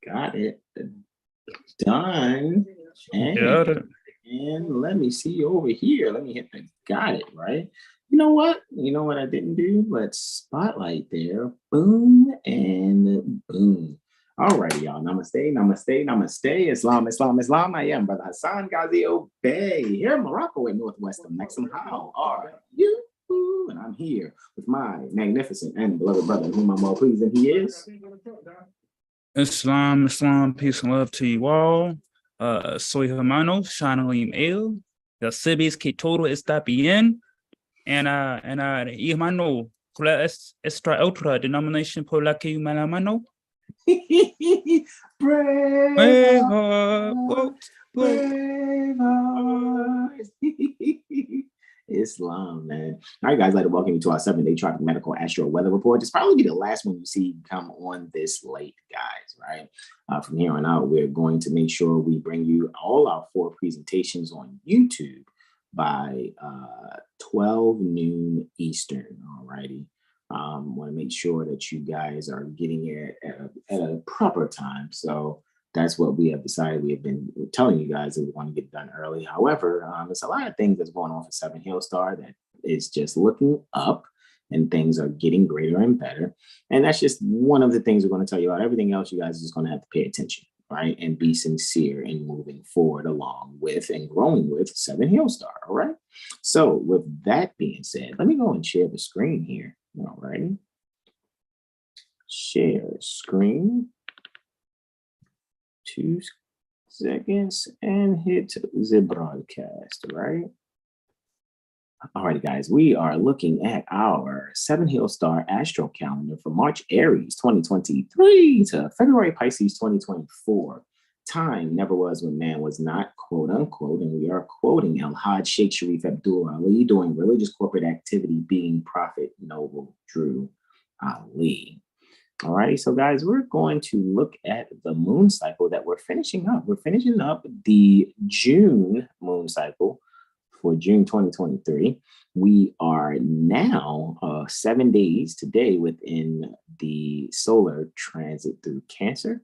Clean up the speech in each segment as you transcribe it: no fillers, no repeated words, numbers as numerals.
Got it done. And let me see over here. Let me hit the got it, right? You know what? You know what I didn't do? Let's spotlight there. Boom and boom. All righty, y'all. Namaste, namaste, namaste. Islam, Islam, Islam. I am Brother Hassan Ghazi Obey here in Morocco in northwest of Mexico. How are you? And I'm here with my magnificent and beloved brother, whom I'm well pleased, and he is Islam, Islam, peace and love to you all. Soy hermano, Shanalim El, the Cibis que todo está bien, and hermano, ¿cuál es esta otra denominación por la que me la mano? Islam, man. All right, guys, I'd like to welcome you to our 7-day tropic medical astro weather report. It's probably be the last one you see come on this late, guys, right? From here on out, we're going to make sure we bring you all our 4 presentations on YouTube by 12 noon Eastern, all righty? Want to make sure that you guys are getting it at a proper time. So that's what we have decided. We have been telling you guys that we want to get done early. However, there's a lot of things that's going on for 7 Hill Star that is just looking up and things are getting greater and better. And that's just one of the things we're going to tell you about. Everything else, you guys are just going to have to pay attention, right? And be sincere in moving forward along with and growing with 7 Hill Star, all right? So with that being said, let me go and share the screen here, all righty? Share screen. 2 seconds and hit the broadcast, right? All right, guys, we are looking at our 7 Hill Star astro calendar for March Aries 2023 to February Pisces 2024. Time never was when man was not, quote unquote, and we are quoting El Hajj Sheikh Sharif Abdul Ali doing religious corporate activity, being Prophet Noble Drew Ali. All right, so guys, we're going to look at the moon cycle that we're finishing up. We're finishing up the June moon cycle for June 2023. We are now 7 days today within the solar transit through Cancer.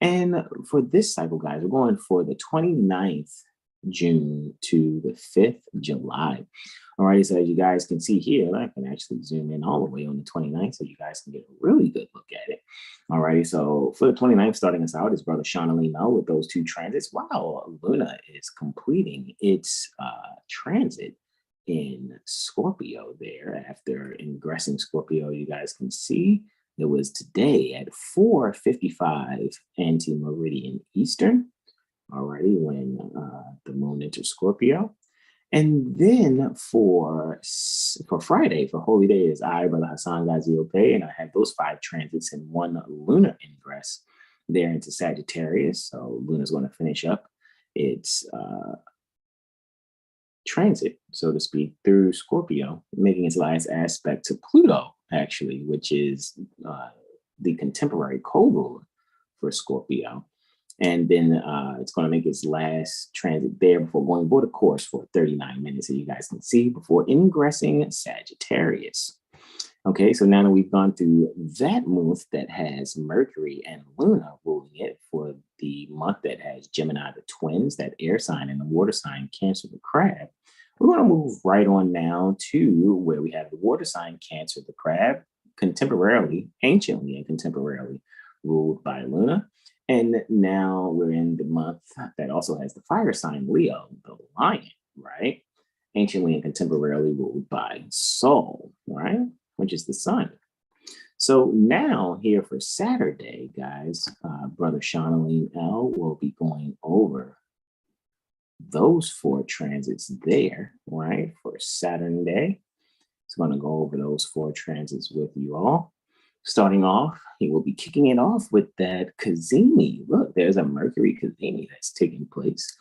And for this cycle, guys, we're going for the 29th June to the 5th July. All right, so as you guys can see here, I can actually zoom in all the way on the 29th so you guys can get a really good look at it. All righty, so for the 29th, starting us out is Brother Shanalee Mel with those 2 transits, while Luna is completing its transit in Scorpio there. After ingressing Scorpio, you guys can see it was today at 4:55 anti-meridian Eastern. Alrighty, when the moon enters Scorpio. And then for Friday, for Holy Day, is I, Brother Hassan Ghazi Obey, and I have those 5 transits and 1 lunar ingress there into Sagittarius. So Luna's going to finish up its transit, so to speak, through Scorpio, making its last aspect to Pluto, actually, which is the contemporary co-ruler for Scorpio. And then it's going to make its last transit there before going aboard a course for 39 minutes, so you guys can see, before ingressing Sagittarius. Okay, so now that we've gone through that month that has Mercury and Luna ruling it, for the month that has Gemini, the twins, that air sign, and the water sign, Cancer, the crab, we're going to move right on now to where we have the water sign, Cancer, the crab, contemporarily, anciently and contemporarily ruled by Luna. And now we're in the month that also has the fire sign, Leo, the lion, right? Anciently and contemporarily ruled by Sol, right? Which is the sun. So now here for Saturday, guys, Brother Shanalee L will be going over those 4 transits there, right? For Saturn day. He's going to go over those 4 transits with you all. Starting off, he will be kicking it off with that Cazimi. Look, there's a Mercury Cazimi that's taking place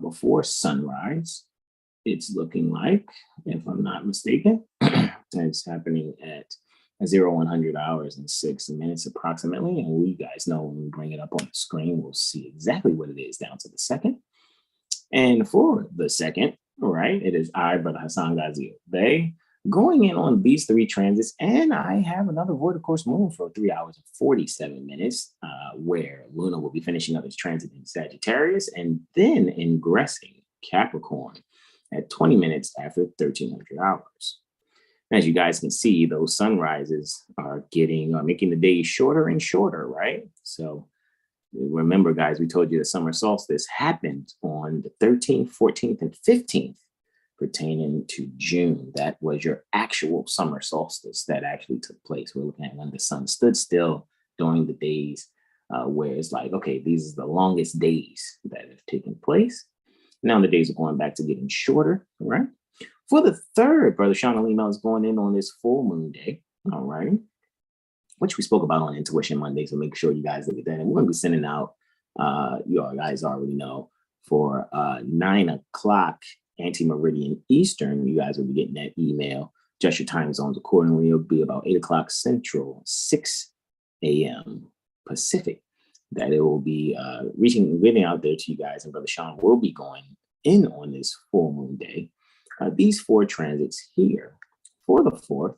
before sunrise. It's looking like, if I'm not mistaken, it's happening at 0100 hours and 6 minutes approximately. And we guys know when we bring it up on the screen, we'll see exactly what it is down to the second. And for the second, right, it is I, Brother Hassan Ghazi Obey, going in on these 3 transits, and I have another void of course moon for 3 hours and 47 minutes where Luna will be finishing up its transit in Sagittarius and then ingressing Capricorn at 20 minutes after 1300 hours. As you guys can see, those sunrises are making the days shorter and shorter, right? So remember, guys, we told you the summer solstice happened on the 13th, 14th, and 15th, pertaining to June. That was your actual summer solstice that actually took place. We're looking at when the sun stood still during the days where it's like, okay, these are the longest days that have taken place. Now the days are going back to getting shorter, right? For the third, Brother Sean Alima is going in on this full moon day, all right, which we spoke about on Intuition Monday, so make sure you guys look at that. And we're going to be sending out, you guys already know, for 9 o'clock anti-meridian Eastern, you guys will be getting that email. Adjust your time zones accordingly. It'll be about 8 o'clock Central, 6 a.m. Pacific, that it will be getting out there to you guys. And Brother Sean will be going in on this full moon day. These 4 transits here. For the 4th,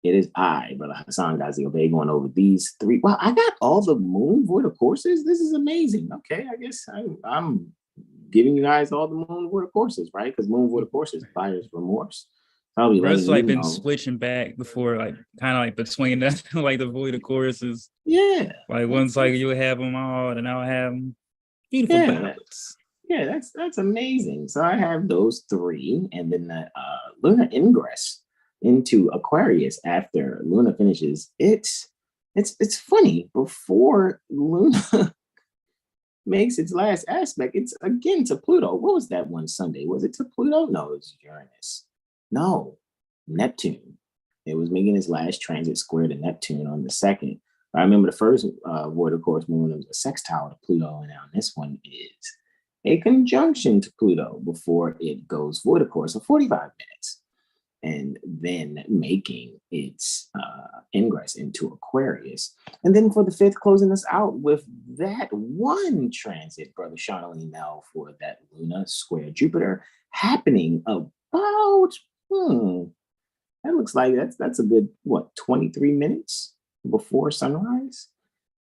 it is I, Brother Hassan Ghazi Obey, going over these 3. Wow, I got all the moon void of courses. This is amazing. Okay, I guess I'm giving you guys all the moon void of courses, right? Because moon void of courses, buyer's remorse. Probably Russ like been switching back before, like kind of like between the like the void of courses. Yeah. Like one cycle you'll have them all, and I'll have them. Beautiful balance. Yeah, that's amazing. So I have those 3, and then the lunar ingress into Aquarius after Luna finishes. It's funny, before Luna makes its last aspect, it's again to Pluto. What was that one Sunday? Was it to Pluto? No, it was Uranus. No, Neptune. It was making its last transit square to Neptune on the 2nd. I remember the first void of course moon was a sextile to Pluto, and now this one is a conjunction to Pluto before it goes void of course of 45 minutes, and then making its ingress into Aquarius. And then for the 5th, closing us out with that one transit, Brother Shawnee Mel, for that Luna square Jupiter happening about, that looks like that's a good, 23 minutes before sunrise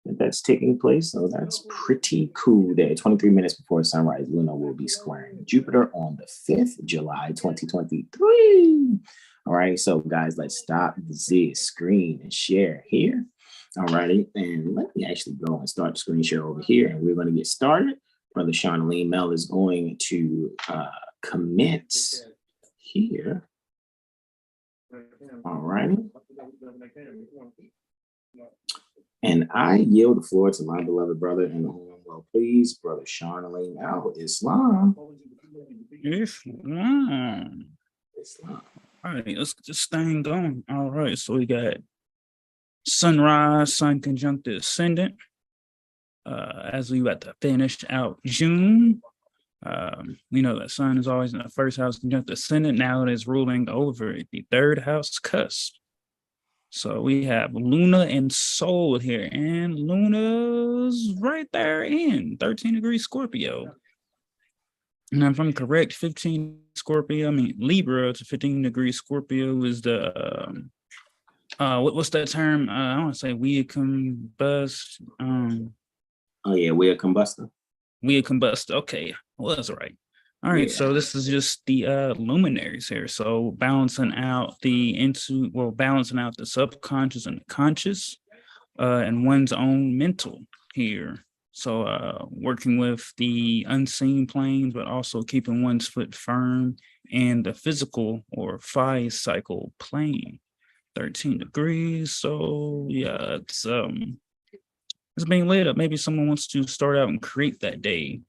that's taking place. So that's pretty cool there. 23 minutes before sunrise, Luna will be squaring Jupiter on the 5th, July 2023. All right, so guys, let's stop the screen and share here. All righty, and let me actually go and start the screen share over here, and we're going to get started. Brother Sean Lee Mel is going to commence here. All righty. And I yield the floor to my beloved brother in whom I'm well pleased, Brother Charlene Al Islam. Islam. All right, let's get this thing going. All right, so we got sunrise, sun conjunct ascendant. As we about to finish out June, we know that sun is always in the 1st house conjunct ascendant. Now it is ruling over the 3rd house cusp. So we have Luna and Sol here, and Luna's right there in 13 degrees Scorpio. And if I'm correct, 15 Scorpio, Libra to 15 degrees Scorpio is the, what's that term? I want to say weird combust. Weird combuster. Weird combust. Okay, well, that's right. All right, so this is just the luminaries here. So balancing out the subconscious and the conscious, and one's own mental here. So working with the unseen planes, but also keeping one's foot firm in the physical or 5 cycle plane. 13 degrees. So yeah, it's being lit up. Maybe someone wants to start out and create that day,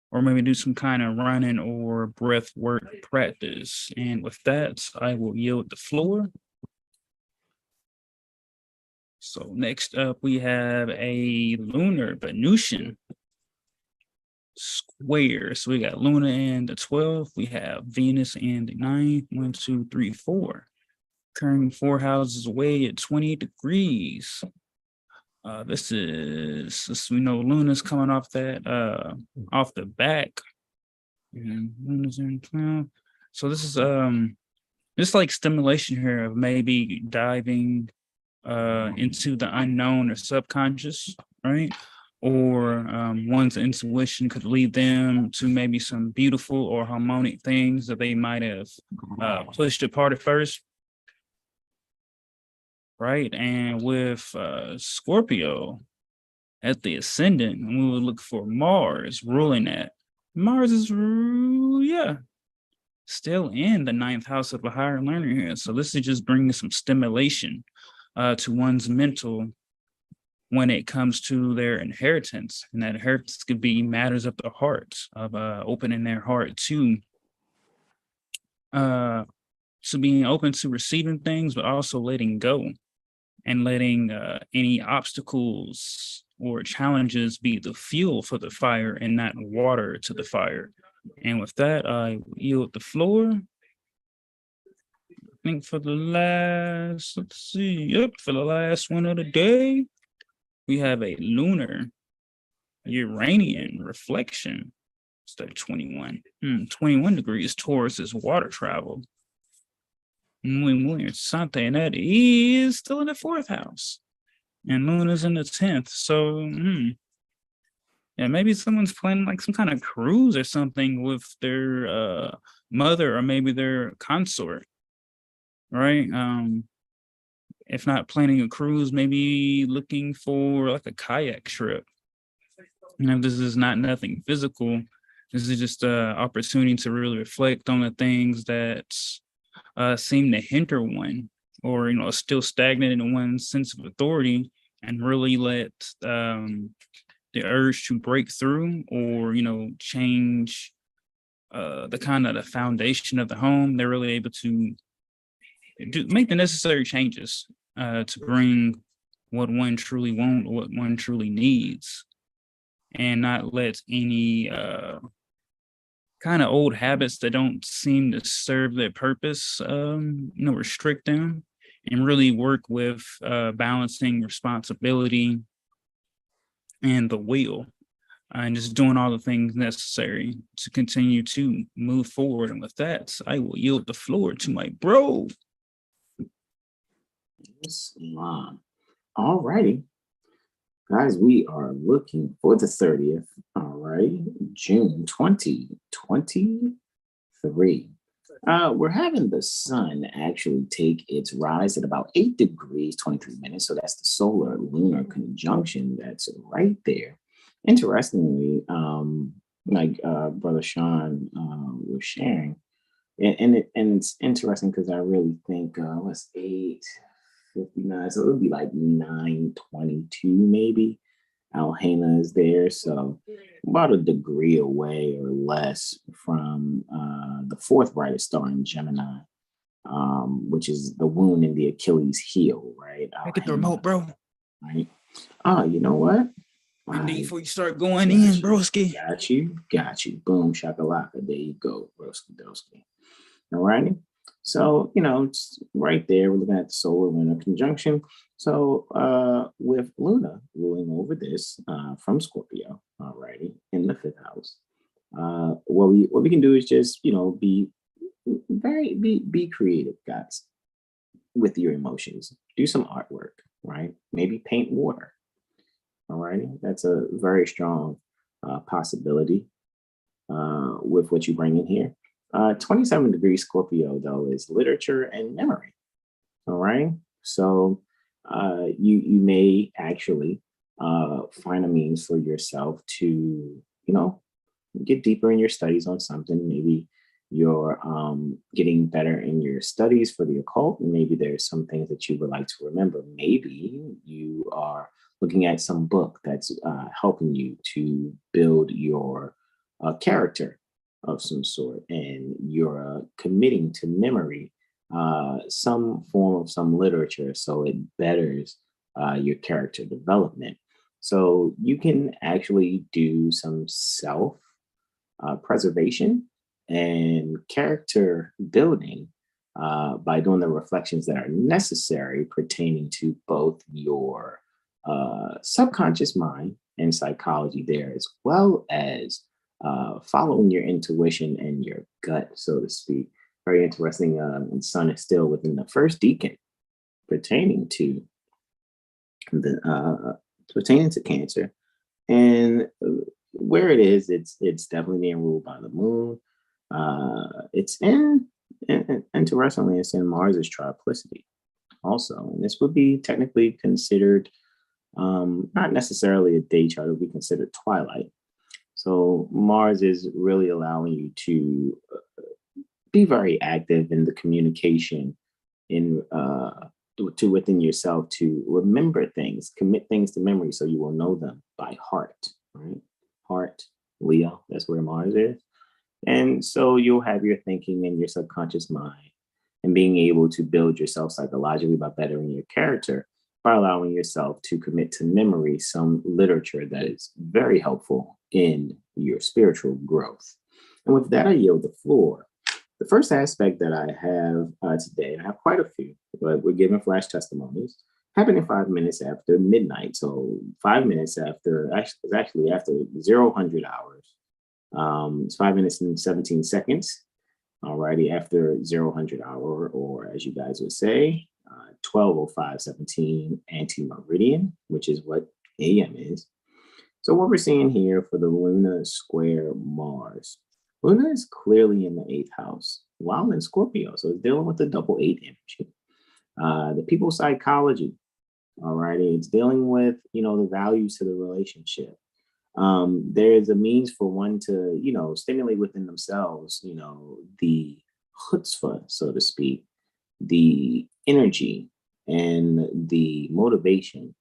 or maybe do some kind of running or breath work practice. And with that, I will yield the floor. So next up, we have a lunar Venusian square. So we got Luna in the 12th. We have Venus in the 9th. 1, 2, 3, 4. Occurring 4 houses away at 20 degrees. This is, we know Luna's coming off that, off the back. And Luna's in 12. So this is, just like stimulation here of maybe diving into the unknown or subconscious, right? Or one's intuition could lead them to maybe some beautiful or harmonic things that they might have pushed apart at first, right? And with Scorpio at the ascendant, and we would look for Mars ruling that. Mars is, still in the 9th house of a higher learner here. So this is just bringing some stimulation to one's mental when it comes to their inheritance. And that inheritance could be matters of the heart, of opening their heart to being open to receiving things, but also letting go and letting any obstacles or challenges be the fuel for the fire and not water to the fire. And with that, I yield the floor. I think for the last, for the last one of the day, we have a lunar Uranian reflection. Instead of 21. 21 degrees Taurus is water travel. Muy interesante, and that is still in the 4th house. And Luna's in the 10th. So, yeah, maybe someone's planning like some kind of cruise or something with their mother or maybe their consort, right? If not planning a cruise, maybe looking for like a kayak trip. This is not nothing physical. This is just an opportunity to really reflect on the things that seem to hinder one, or still stagnant in one's sense of authority, and really let the urge to break through or change the kind of the foundation of the home. They're really able to make the necessary changes to bring what one truly wants, what one truly needs, and not let any kind of old habits that don't seem to serve their purpose restrict them, and really work with balancing responsibility and the will, and just doing all the things necessary to continue to move forward. And with that, I will yield the floor to my bro. All righty. Guys, we are looking for the 30th, all right, June 2023. We're having the sun actually take its rise at about 8 degrees, 23 minutes. So that's the solar lunar conjunction that's right there. Interestingly, like Brother Sean was sharing, and it's interesting because I really think, what's 8:59? So it would be like 9:22 maybe. Alhena is there, so about a degree away or less from the 4th brightest star in Gemini, which is the wound in the Achilles heel, right? Get the remote, bro. Right. Oh, you know what? Before you start going in, broski. Got you. Boom, shakalaka. There you go, broski doski. All righty. So, it's right there. We're looking at the solar lunar conjunction. So with Luna ruling over this from Scorpio, alrighty, in the 5th house, what we can do is just, be creative, guys, with your emotions. Do some artwork, right? Maybe paint water. Alrighty. That's a very strong possibility with what you bring in here. 27 degrees Scorpio, though, is literature and memory. All right. So you may actually find a means for yourself to, get deeper in your studies on something. Maybe you're getting better in your studies for the occult. Maybe there's some things that you would like to remember. Maybe you are looking at some book that's helping you to build your character of some sort, and you're committing to memory some form of some literature so it betters your character development. So you can actually do some self preservation and character building by doing the reflections that are necessary pertaining to both your subconscious mind and psychology there, as well as following your intuition and your gut, so to speak. Very interesting. And Sun is still within the first decan pertaining to the pertaining to Cancer. And where it is, it's definitely being ruled by the moon. It's interestingly, it's in Mars's triplicity also. And this would be technically considered not necessarily a day chart, it would be considered twilight. So Mars is really allowing you to be very active in the communication in to within yourself, to remember things, commit things to memory so you will know them by heart, right? Heart, Leo, that's where Mars is. And so you'll have your thinking in your subconscious mind and being able to build yourself psychologically by bettering your character, by allowing yourself to commit to memory some literature that is very helpful in your spiritual growth. And with that, I yield the floor. The first aspect that I have today, and I have quite a few, but we're giving flash testimonies, happening 5 minutes after midnight. So 5 minutes after, it's actually after 00 hours. It's 5 minutes and 17 seconds. Alrighty, after 00 hour, or as you guys would say, 12:05:17 anti-meridian, which is what AM is. So what we're seeing here for the Luna square Mars, Luna is clearly in the 8th house, while in Scorpio. So it's dealing with the double 8 energy. The people's psychology, alrighty, it's dealing with, the values to the relationship. There is a means for one to, stimulate within themselves, the chutzpah, so to speak, the energy and the motivation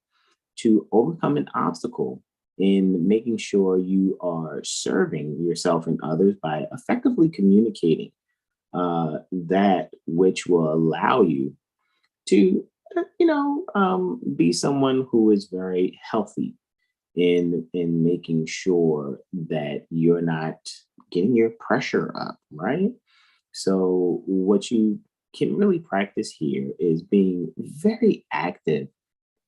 to overcome an obstacle in making sure you are serving yourself and others by effectively communicating that which will allow you to, be someone who is very healthy in making sure that you're not getting your pressure up, right? So what you can really practice here is being very active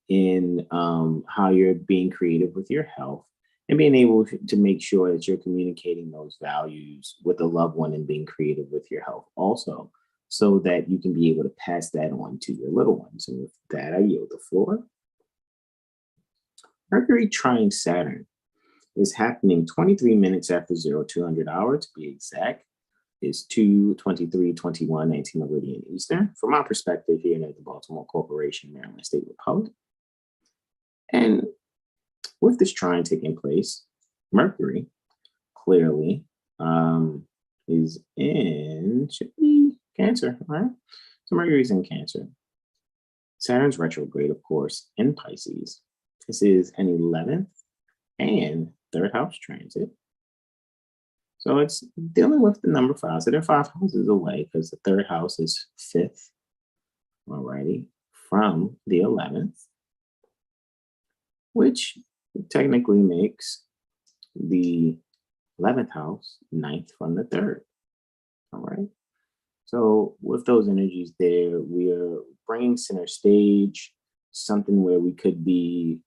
in how you're being creative with your health and being able to make sure that you're communicating those values with a loved one and being creative with your health also, so that you can be able to pass that on to your little ones. And with that, I yield the floor. Mercury trine Saturn is happening 23 minutes after 0200 hour, to be exact. Is 2:23:21 anti-meridian Eastern. From my perspective here at the Baltimore Corporation, Maryland State Republic. And with this trine taking place, Mercury clearly is in, should be Cancer, right? So Mercury's in Cancer. Saturn's retrograde, of course, in Pisces. This is an 11th and 3rd house transit. So it's dealing with the number 5. So they're 5 houses away because the 3rd house is 5th, alrighty, from the 11th, which technically makes the 11th house 9th from the 3rd. All right. So with those energies there, we are bringing center stage something where we could be,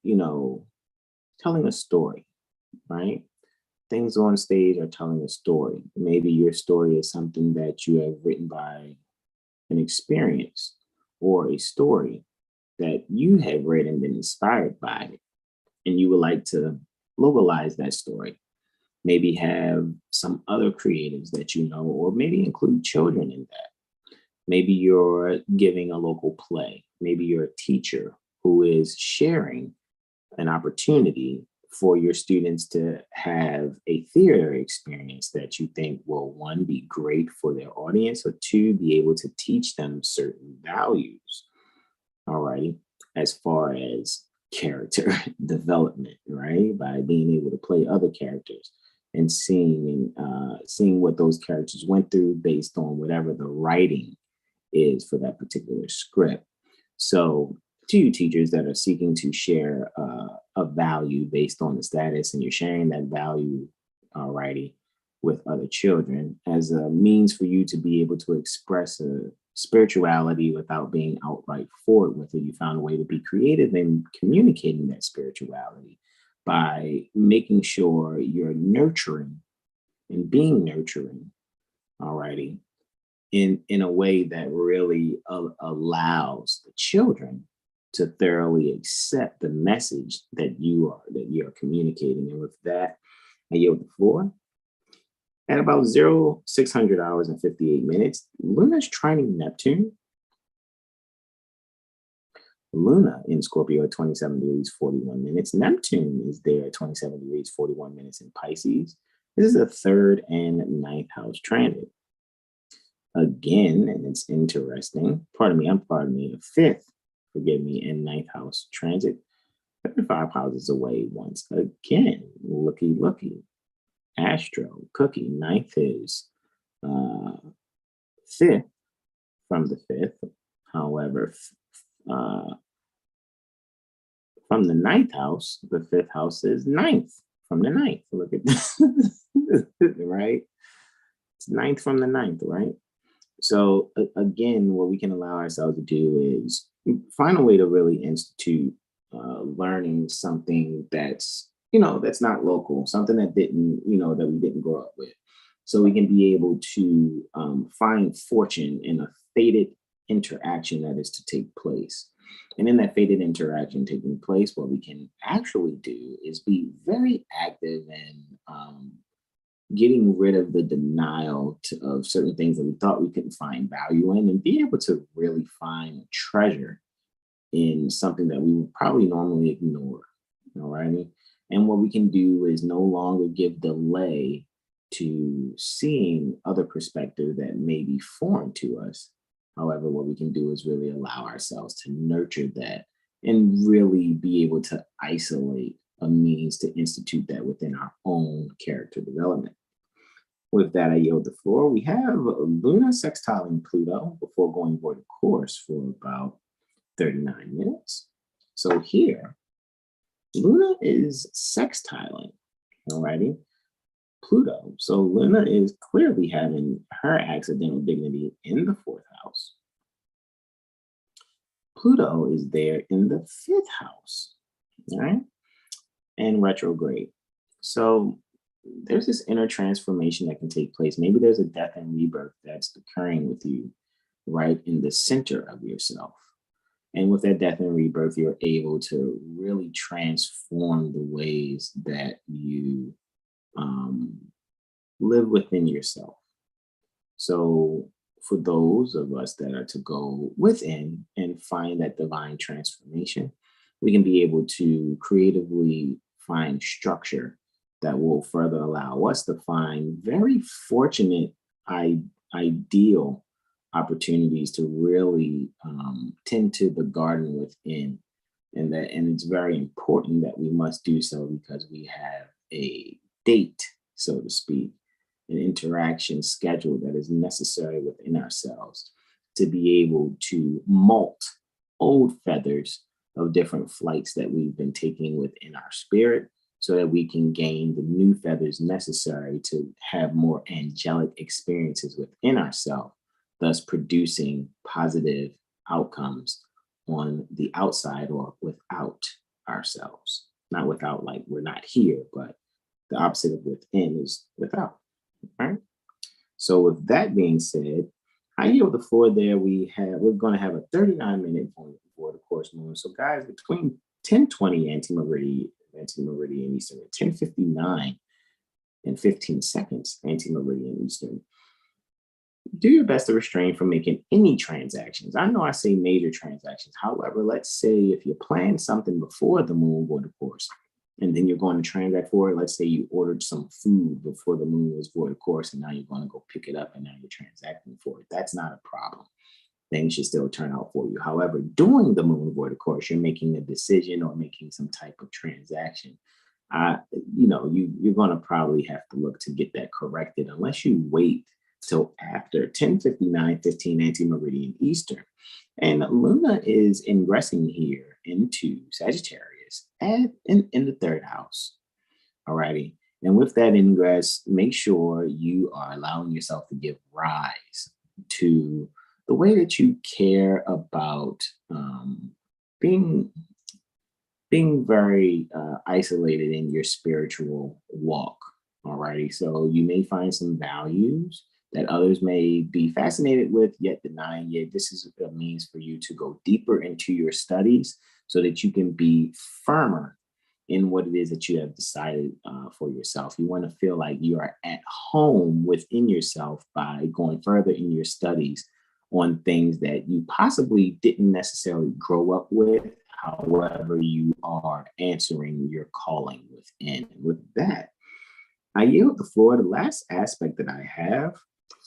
telling a story, right? Things on stage are telling a story. Maybe your story is something that you have written by an experience or a story that you have read and been inspired by it, and you would like to localize that story. Maybe have some other creatives that you know, or maybe include children in that. Maybe you're giving a local play. Maybe you're a teacher who is sharing an opportunity for your students to have a theater experience that you think will, one, be great for their audience, or two, be able to teach them certain values, all right, as far as character development, right, by being able to play other characters and seeing what those characters went through based on whatever the writing is for that particular script. So to you teachers that are seeking to share a value based on the status, and you're sharing that value, alrighty, with other children as a means for you to be able to express a spirituality without being outright forward with it. You found a way to be creative in communicating that spirituality by making sure you're nurturing and being nurturing, alrighty, in a way that really allows the children to thoroughly accept the message that you are communicating. And with that, I yield the floor. At about 0600 hours and 58 minutes, Luna is trining Neptune. Luna in Scorpio at 27 degrees, 41 minutes. Neptune is there at 27 degrees, 41 minutes in Pisces. This is a 3rd and 9th house transit. Again, and it's interesting, a 5th, forgive me, and 9th house transit. 35 houses away once again. Looky. Astro, Cookie, 9th is 5th from the 5th. However, from the 9th house, the 5th house is 9th from the 9th. Look at this, right? It's 9th from the 9th, right? So again, what we can allow ourselves to do is find a way to really institute learning something that's, that's not local, something that that we didn't grow up with. So we can be able to find fortune in a fated interaction that is to take place. And in that fated interaction taking place, what we can actually do is be very active in getting rid of the denial of certain things that we thought we couldn't find value in, and be able to really find a treasure in something that we would probably normally ignore. All righty. And what we can do is no longer give delay to seeing other perspective that may be foreign to us. However, what we can do is really allow ourselves to nurture that and really be able to isolate a means to institute that within our own character development. With that, I yield the floor. We have Luna sextiling Pluto before going void of course for about 39 minutes. So here, Luna is sextiling, alrighty, Pluto. So Luna is clearly having her accidental dignity in the 4th house. Pluto is there in the 5th house, all right, and retrograde. So there's this inner transformation that can take place. Maybe there's a death and rebirth that's occurring with you right in the center of yourself. And with that death and rebirth, you're able to really transform the ways that you live within yourself. So for those of us that are to go within and find that divine transformation, we can be able to creatively find structure that will further allow us to find very fortunate, ideal opportunities to really tend to the garden within. And it's very important that we must do so because we have a date, so to speak, an interaction schedule that is necessary within ourselves to be able to molt old feathers of different flights that we've been taking within our spirit, so that we can gain the new feathers necessary to have more angelic experiences within ourselves, thus producing positive outcomes on the outside or without ourselves. Not without, like we're not here, but the opposite of within is without, right? So with that being said, I yield the floor there. We're going to have a 39-minute point before the course moon. So guys, between 10:20 anti-meridian Eastern at 10:59 and 15 seconds anti-meridian Eastern, do your best to restrain from making any transactions. I know I say major transactions. However, let's say if you plan something before the moon void of course, and then you're going to transact for it. Let's say you ordered some food before the moon was void of course, and now you're going to go pick it up and now you're transacting for it. That's not a problem. Things should still turn out for you. However, during the moon void of course, you're making a decision or making some type of transaction. You're going to probably have to look to get that corrected unless you wait till after 10:59, 15 anti-meridian Eastern. And Luna is ingressing here into Sagittarius in the 3rd house. Alrighty. And with that ingress, make sure you are allowing yourself to give rise to the way that you care about being very isolated in your spiritual walk. Alrighty. So you may find some values that others may be fascinated with, yet denying, yet this is a means for you to go deeper into your studies so that you can be firmer in what it is that you have decided for yourself. You want to feel like you are at home within yourself by going further in your studies on things that you possibly didn't necessarily grow up with. However, you are answering your calling within. With that, I yield the floor. The last aspect that I have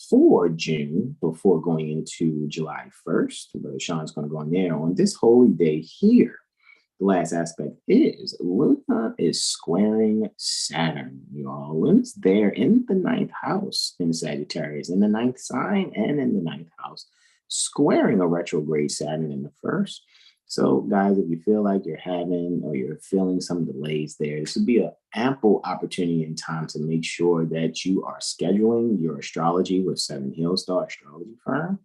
for June before going into July 1st, Brother Sean's going to go in there on this holy day here. The last aspect is Luna is squaring Saturn, you all. Luna's there in the 9th house in Sagittarius, in the 9th sign and in the 9th house, squaring a retrograde Saturn in the 1st. So, guys, if you feel like you're having or you're feeling some delays there, this would be an ample opportunity and time to make sure that you are scheduling your astrology with 7 Hills Star Astrology Firm,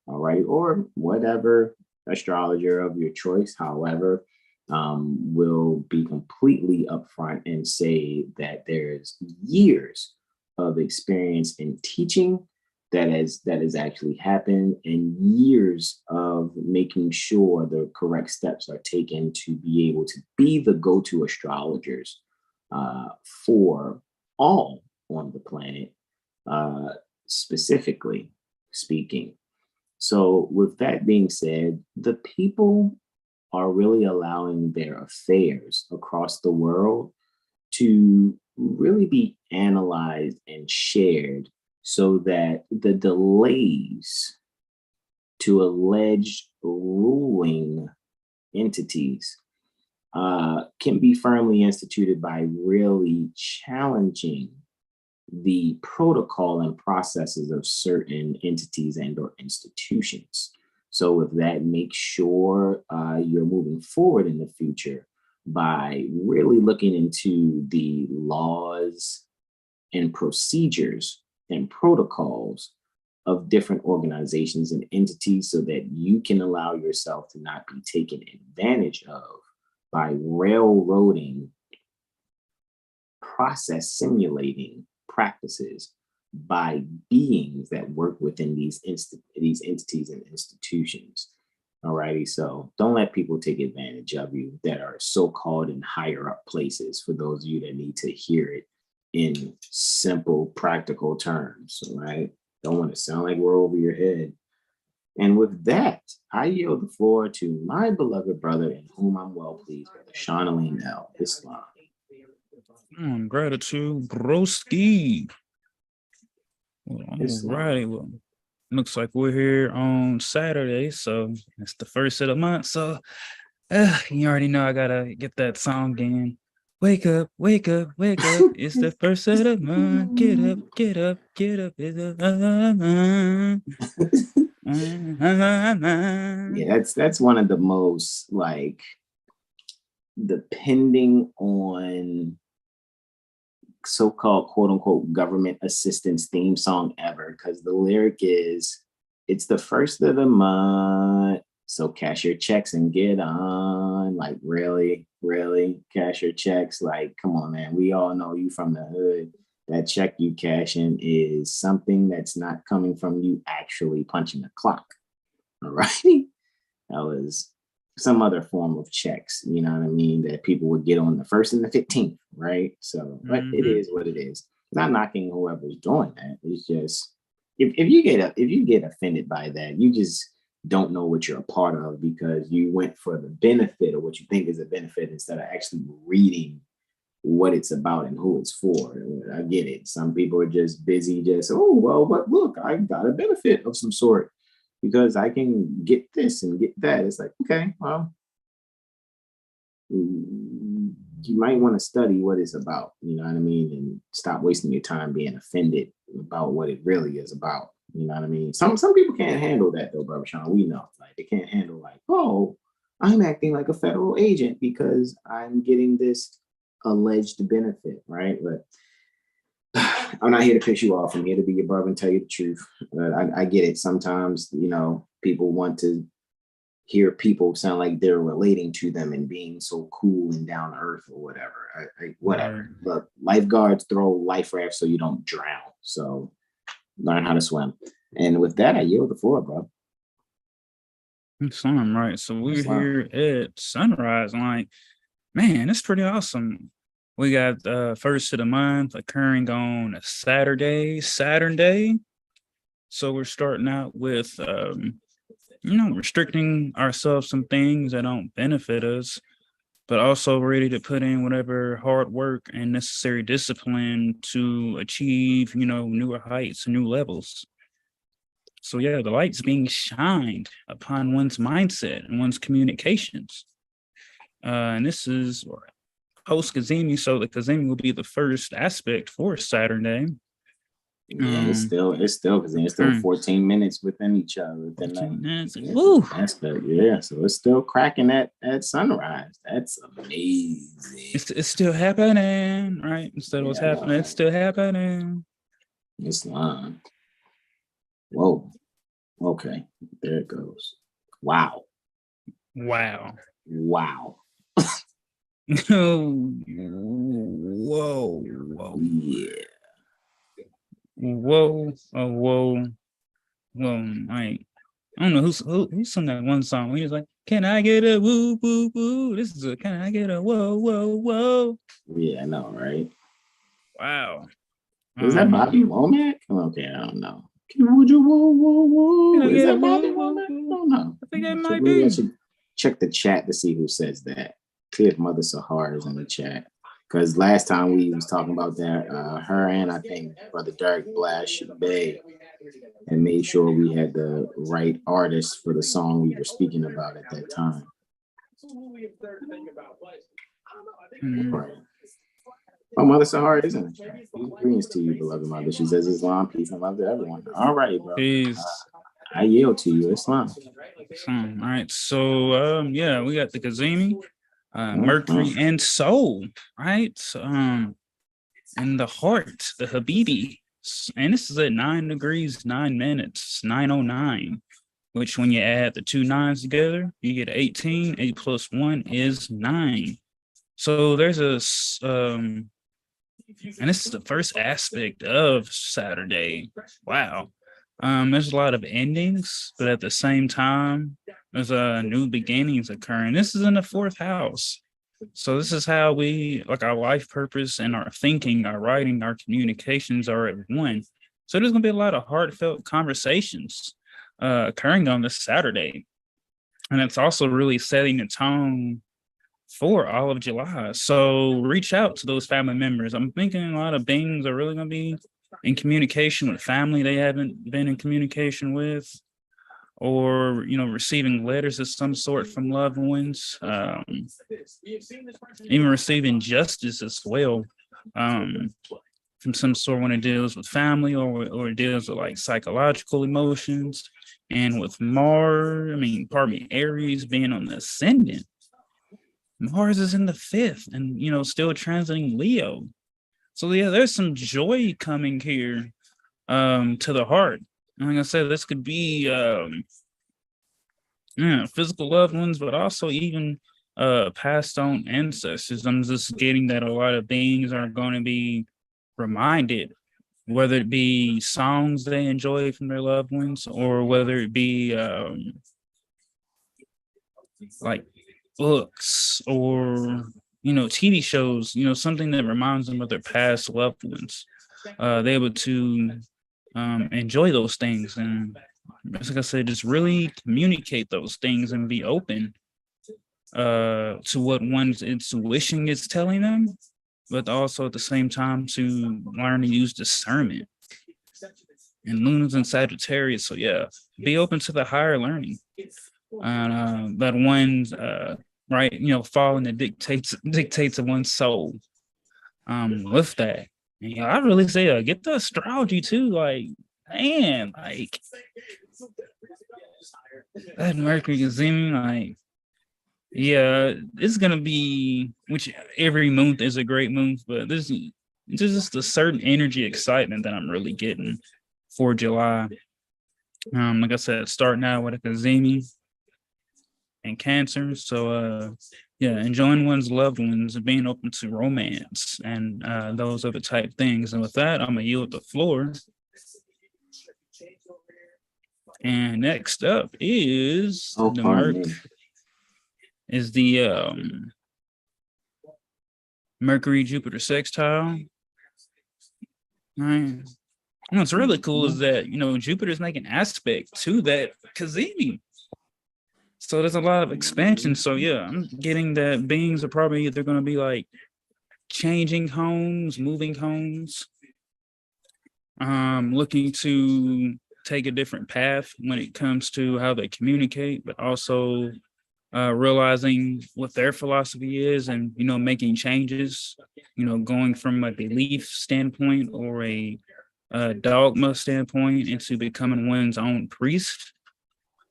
all right, or whatever astrologer of your choice. However, will be completely upfront and say that there's years of experience in teaching that has actually happened, and years of making sure the correct steps are taken to be able to be the go-to astrologers for all on the planet, specifically speaking. So with that being said, the people are really allowing their affairs across the world to really be analyzed and shared so that the delays to alleged ruling entities can be firmly instituted by really challenging the protocol and processes of certain entities and or institutions. So with that, make sure you're moving forward in the future by really looking into the laws and procedures and protocols of different organizations and entities so that you can allow yourself to not be taken advantage of by railroading, process simulating practices by beings that work within these entities and institutions. Alrighty, so don't let people take advantage of you that are so-called in higher up places, for those of you that need to hear it in simple, practical terms, right? Don't want to sound like we're over your head. And with that, I yield the floor to my beloved brother, in whom I'm well pleased, Brother Sean L. Islam. Gratitude, broski. All righty, well, looks like we're here on Saturday, so it's the first of the month. So you already know I gotta get that song in. Wake up, wake up, wake up. It's the first of the month. Get up, get up, get up. It's the Yeah, that's one of the most, like, depending on so-called quote unquote government assistance theme song ever, because the lyric is, it's the first of the month, so cash your checks and get on. Like, really cash your checks? Like, come on, man, we all know you from the hood. That check you cashing is something that's not coming from you actually punching the clock. All right, that was some other form of checks, you know what I mean, that people would get on the 1st and the 15th, right? So, but it is what it is. Not knocking whoever's doing that. It's just, if you get offended by that, you just don't know what you're a part of, because you went for the benefit or what you think is a benefit instead of actually reading what it's about and who it's for. I get it. Some people are just busy, just, oh, well, but look, I got a benefit of some sort because I can get this and get that. It's like, okay, well, you might want to study what it's about, you know what I mean? And stop wasting your time being offended about what it really is about. You know what I mean? Some people can't handle that though, Brother Sean. We know, like, they can't handle, like, oh, I'm acting like a federal agent because I'm getting this alleged benefit, right? But I'm not here to piss you off. I'm here to be your brother and tell you the truth. But I get it. Sometimes, you know, people want to hear people sound like they're relating to them and being so cool and down to earth or whatever. Whatever. Look, lifeguards throw life rafts so you don't drown. So learn how to swim. And with that, I yield the floor, bro. Awesome, right. So we're here at sunrise. Like, man, it's pretty awesome. We got first of the month occurring on a Saturday, Saturn Day. So we're starting out with restricting ourselves some things that don't benefit us, but also ready to put in whatever hard work and necessary discipline to achieve, newer heights, new levels. So yeah, the light's being shined upon one's mindset and one's communications. And this is post Kazemi, so the Kazemi will be the first aspect for Saturday. Yeah, it's still because it's still 14 minutes within each other. Within that aspect, yeah. So it's still cracking at sunrise. That's amazing. It's still happening, right? Instead of what's happening, it's still happening. Islam. Whoa. Okay, there it goes. Wow. Whoa. Yeah. Whoa. I don't know who sung that one song. He was like, "Can I get a woo woo woo?" This is "Can I get a whoa whoa whoa?" Yeah, I know, right? Wow. Was that Bobby Womack? Okay, I don't know. Would you whoa whoa whoa? Is that Bobby Womack? I don't know. I think that might be. I should check the chat to see who says that. See if Mother Sahar is in the chat. Because last time we was talking about that, her and I think Brother Derek Blash Bay, and made sure we had the right artist for the song we were speaking about at that time. Right. Oh, Mother Sahara isn't. Greetings to you, beloved mother. She says Islam, peace and love to everyone. All right, bro. Peace. I yield to you, Islam. All right. So we got the Kazemi, Mercury and Soul, right? And the heart, the Habibi. And this is at 9 degrees, 9 minutes, 9:09, which when you add the two nines together, you get 18. 8 plus 1 is 9. So there's and this is the first aspect of Saturday. Wow. There's a lot of endings, but at the same time, there's new beginnings occurring. This is in the 4th house. So this is how we, like, our life purpose and our thinking, our writing, our communications are at one. So there's going to be a lot of heartfelt conversations occurring on this Saturday. And it's also really setting the tone for all of July. So reach out to those family members. I'm thinking a lot of things are really going to be in communication with family they haven't been in communication with, or receiving letters of some sort from loved ones, even receiving justice as well, from some sort when it deals with family or it deals with like psychological emotions. And with Aries being on the ascendant, Mars is in the 5th and still transiting Leo. So yeah, there's some joy coming here to the heart. Like I said, this could be physical loved ones, but also even passed on ancestors. I'm just getting that a lot of things are going to be reminded, whether it be songs they enjoy from their loved ones, or whether it be like books or TV shows, something that reminds them of their past loved ones. They're able to enjoy those things, and like I said, just really communicate those things and be open to what one's intuition is telling them, but also at the same time to learn to use discernment. And Luna's in Sagittarius, so yeah, be open to the higher learning. That one's following the dictates of one's soul. With that, I really say get the astrology too. Like, man, like that Mercury Kazemi, like, yeah, it's gonna be, which every month is a great month, but there's just a certain energy, excitement that I'm really getting for July. Like I said, starting out with a Kazemi and Cancer. So enjoying one's loved ones and being open to romance and those other type things. And with that, I'm gonna yield the floor And next up is the Mercury Jupiter sextile. Right. What's really cool is that Jupiter's making aspect to that Cazimi. So there's a lot of expansion. So yeah, I'm getting that beings are probably either going to be like changing homes, moving homes, looking to take a different path when it comes to how they communicate, but also realizing what their philosophy is and making changes, going from a belief standpoint or a dogma standpoint into becoming one's own priest,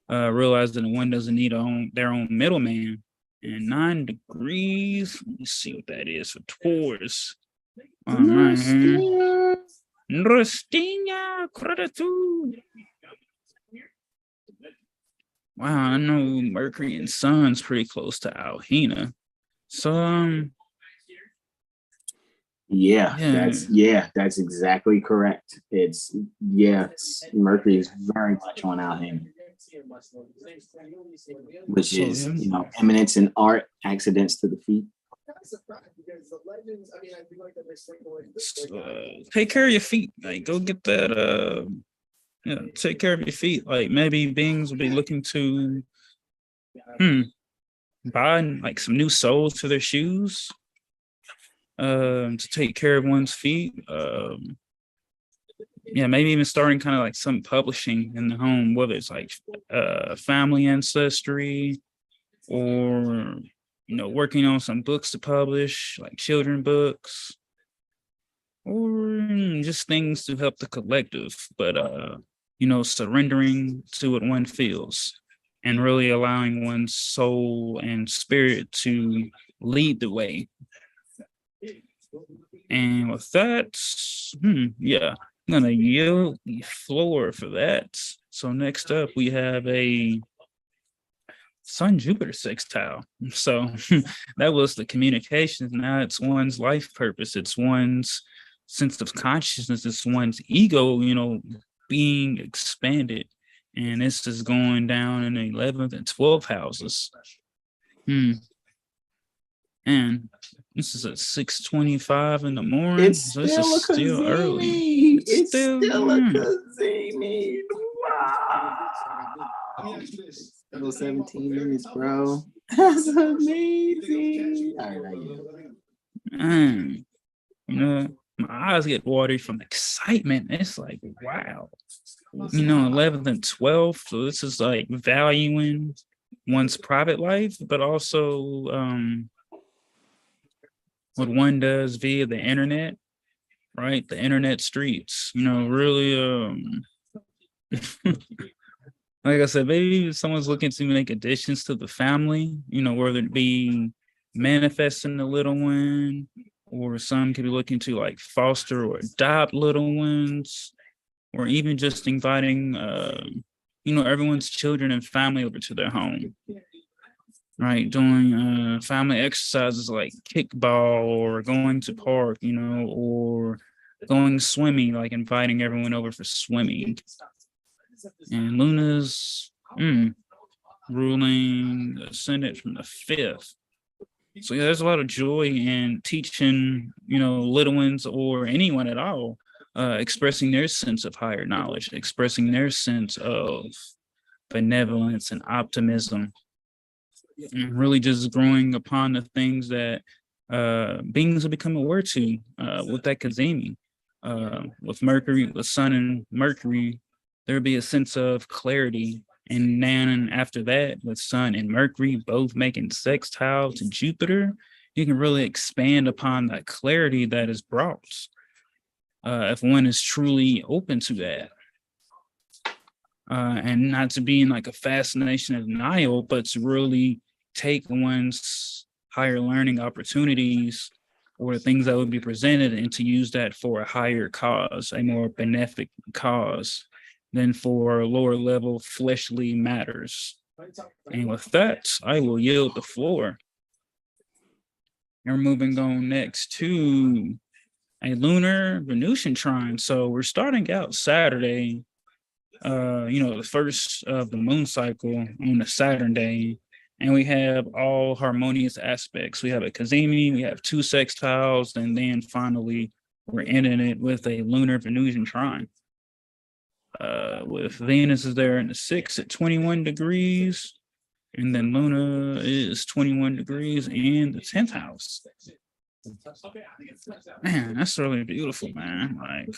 realizing that one doesn't need their own middleman. And 9 degrees, let me see what that is for Taurus. Rostinha, gratitude. Wow, I know Mercury and Sun's pretty close to Alhina. So that's exactly correct. Mercury is very much on Alhina, which is eminence in art, accidents to the feet. Take care of your feet. Like, go get that. Take care of your feet. Like, maybe beings will be looking to buy like some new soles for their shoes. To take care of one's feet. Maybe even starting kind of like some publishing in the home, whether it's like family ancestry or working on some books to publish, like children books, or just things to help the collective, but surrendering to what one feels and really allowing one's soul and spirit to lead the way. And with that, I'm gonna yield the floor for that. So next up we have a Sun Jupiter sextile. So that was the communications. Now it's one's life purpose. It's one's sense of consciousness. It's one's ego, being expanded. And this is going down in the 11th and 12th houses. And this is at 6:25 in the morning. So this is still early. It's still a Cazimi. Wow. Still 17 minutes, bro. That's amazing. All right, my eyes get watery from excitement. It's like, wow. 11th and 12th. So this is like valuing one's private life, but also what one does via the internet, right? The internet streets, really like I said, maybe someone's looking to make additions to the family, whether it be manifesting a little one, or some could be looking to like foster or adopt little ones, or even just inviting, everyone's children and family over to their home, right? Doing family exercises like kickball or going to park, or going swimming, like inviting everyone over for swimming. And Luna's ruling ascendant from the 5th. So there's a lot of joy in teaching, little ones or anyone at all, expressing their sense of higher knowledge, expressing their sense of benevolence and optimism, and really just growing upon the things that beings will become aware to with that Cazimi. With Mercury, with Sun and Mercury, there'll be a sense of clarity. And then after that, with Sun and Mercury both making sextile to Jupiter, you can really expand upon that clarity that is brought if one is truly open to that. And not to be in like a fascination of denial, but to really take one's higher learning opportunities or things that would be presented and to use that for a higher cause, a more benefic cause than for lower level fleshly matters. And with that, I will yield the floor. And we're moving on next to a lunar Venusian trine. So we're starting out Saturday the first of the moon cycle on the Saturn day, and we have all harmonious aspects. We have a cazimi, we have 2 sextiles, and then finally we're ending it with a lunar Venusian trine. With Venus is there in the 6th at 21 degrees, and then Luna is 21 degrees in the 10th house. Man, that's really beautiful, man. Like,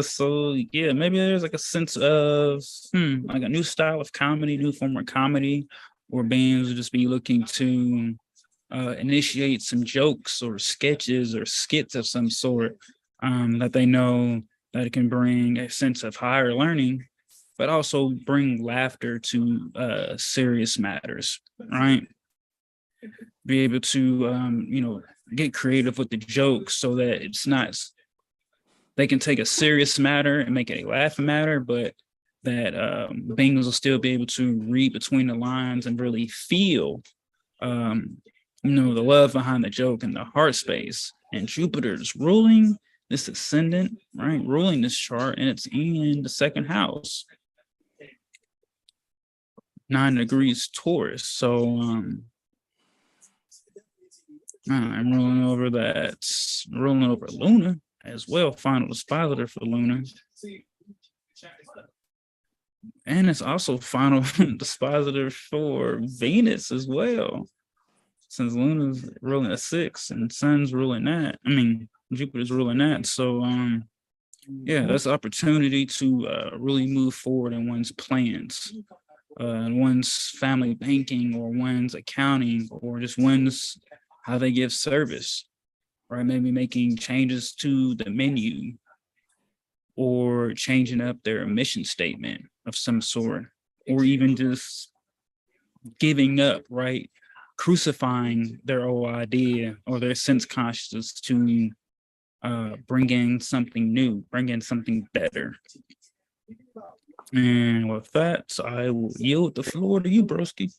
so yeah, maybe there's like a sense of like a new style of comedy, new form of comedy, where bands will just be looking to initiate some jokes or sketches or skits of some sort that they know that it can bring a sense of higher learning, but also bring laughter to serious matters, right? Be able to get creative with the jokes so that it's not, they can take a serious matter and make it a laughing matter, but that Bengals will still be able to read between the lines and really feel the love behind the joke and the heart space. And Jupiter's ruling this ascendant, right? Ruling this chart, and it's in the 2nd house. 9 degrees Taurus. So I'm rolling over Luna as well, final dispositor for Luna. And it's also final dispositor for Venus as well, since Luna's ruling a 6 and Sun's ruling that. I mean, Jupiter's ruling that. So yeah, that's opportunity to really move forward in one's plans, one's family banking, or one's accounting, or just one's how they give service, right? Maybe making changes to the menu, or changing up their mission statement of some sort, or even just giving up, right? Crucifying their old idea or their sense consciousness to bring in something new, bring in something better. And with that, I will yield the floor to you, broski.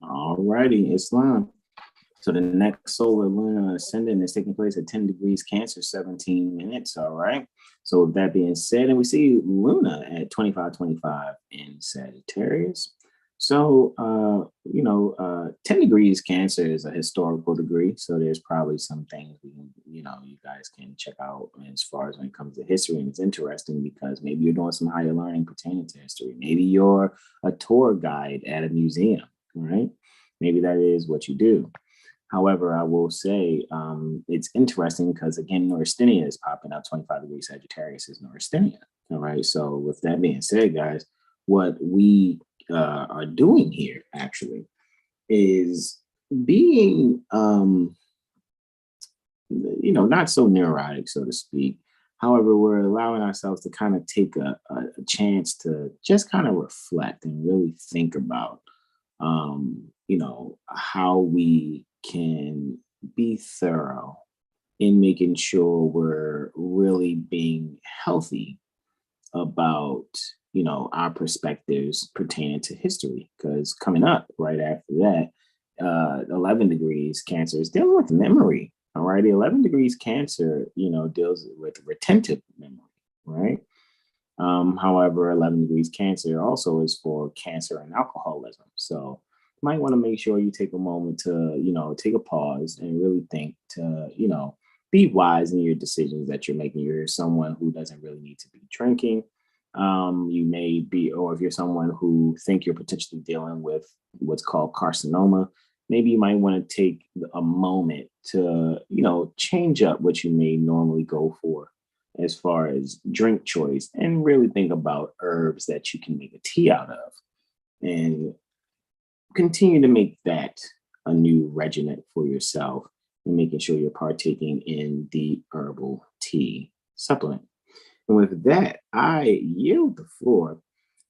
All righty, Islam. So the next solar lunar ascendant is taking place at 10 degrees Cancer, 17 minutes. All right. So with that being said, and we see Luna at 25 in Sagittarius. So, 10 degrees Cancer is a historical degree. So there's probably some things you guys can check out as far as when it comes to history. And it's interesting because maybe you're doing some higher learning pertaining to history. Maybe you're a tour guide at a museum, right? Maybe that is what you do. However, I will say it's interesting because, again, neurasthenia is popping up. 25 degrees Sagittarius is neurasthenia. All right. So with that being said, guys, what we are doing here actually is being, not so neurotic, so to speak. However, we're allowing ourselves to kind of take a chance to just kind of reflect and really think about, how we can be thorough in making sure we're really being healthy about, our perspectives pertaining to history. Because coming up right after that, 11 degrees Cancer is dealing with memory. All right. 11 degrees Cancer, deals with retentive memory, right? However, 11 degrees Cancer also is for cancer and alcoholism. So you might want to make sure you take a moment to, take a pause and really think to, be wise in your decisions that you're making. You're someone who doesn't really need to be drinking. You may be, or if you're someone who think you're potentially dealing with what's called carcinoma, maybe you might want to take a moment to, change up what you may normally go for as far as drink choice, and really think about herbs that you can make a tea out of, and continue to make that a new regimen for yourself, and making sure you're partaking in the herbal tea supplement. And with that, I yield the floor.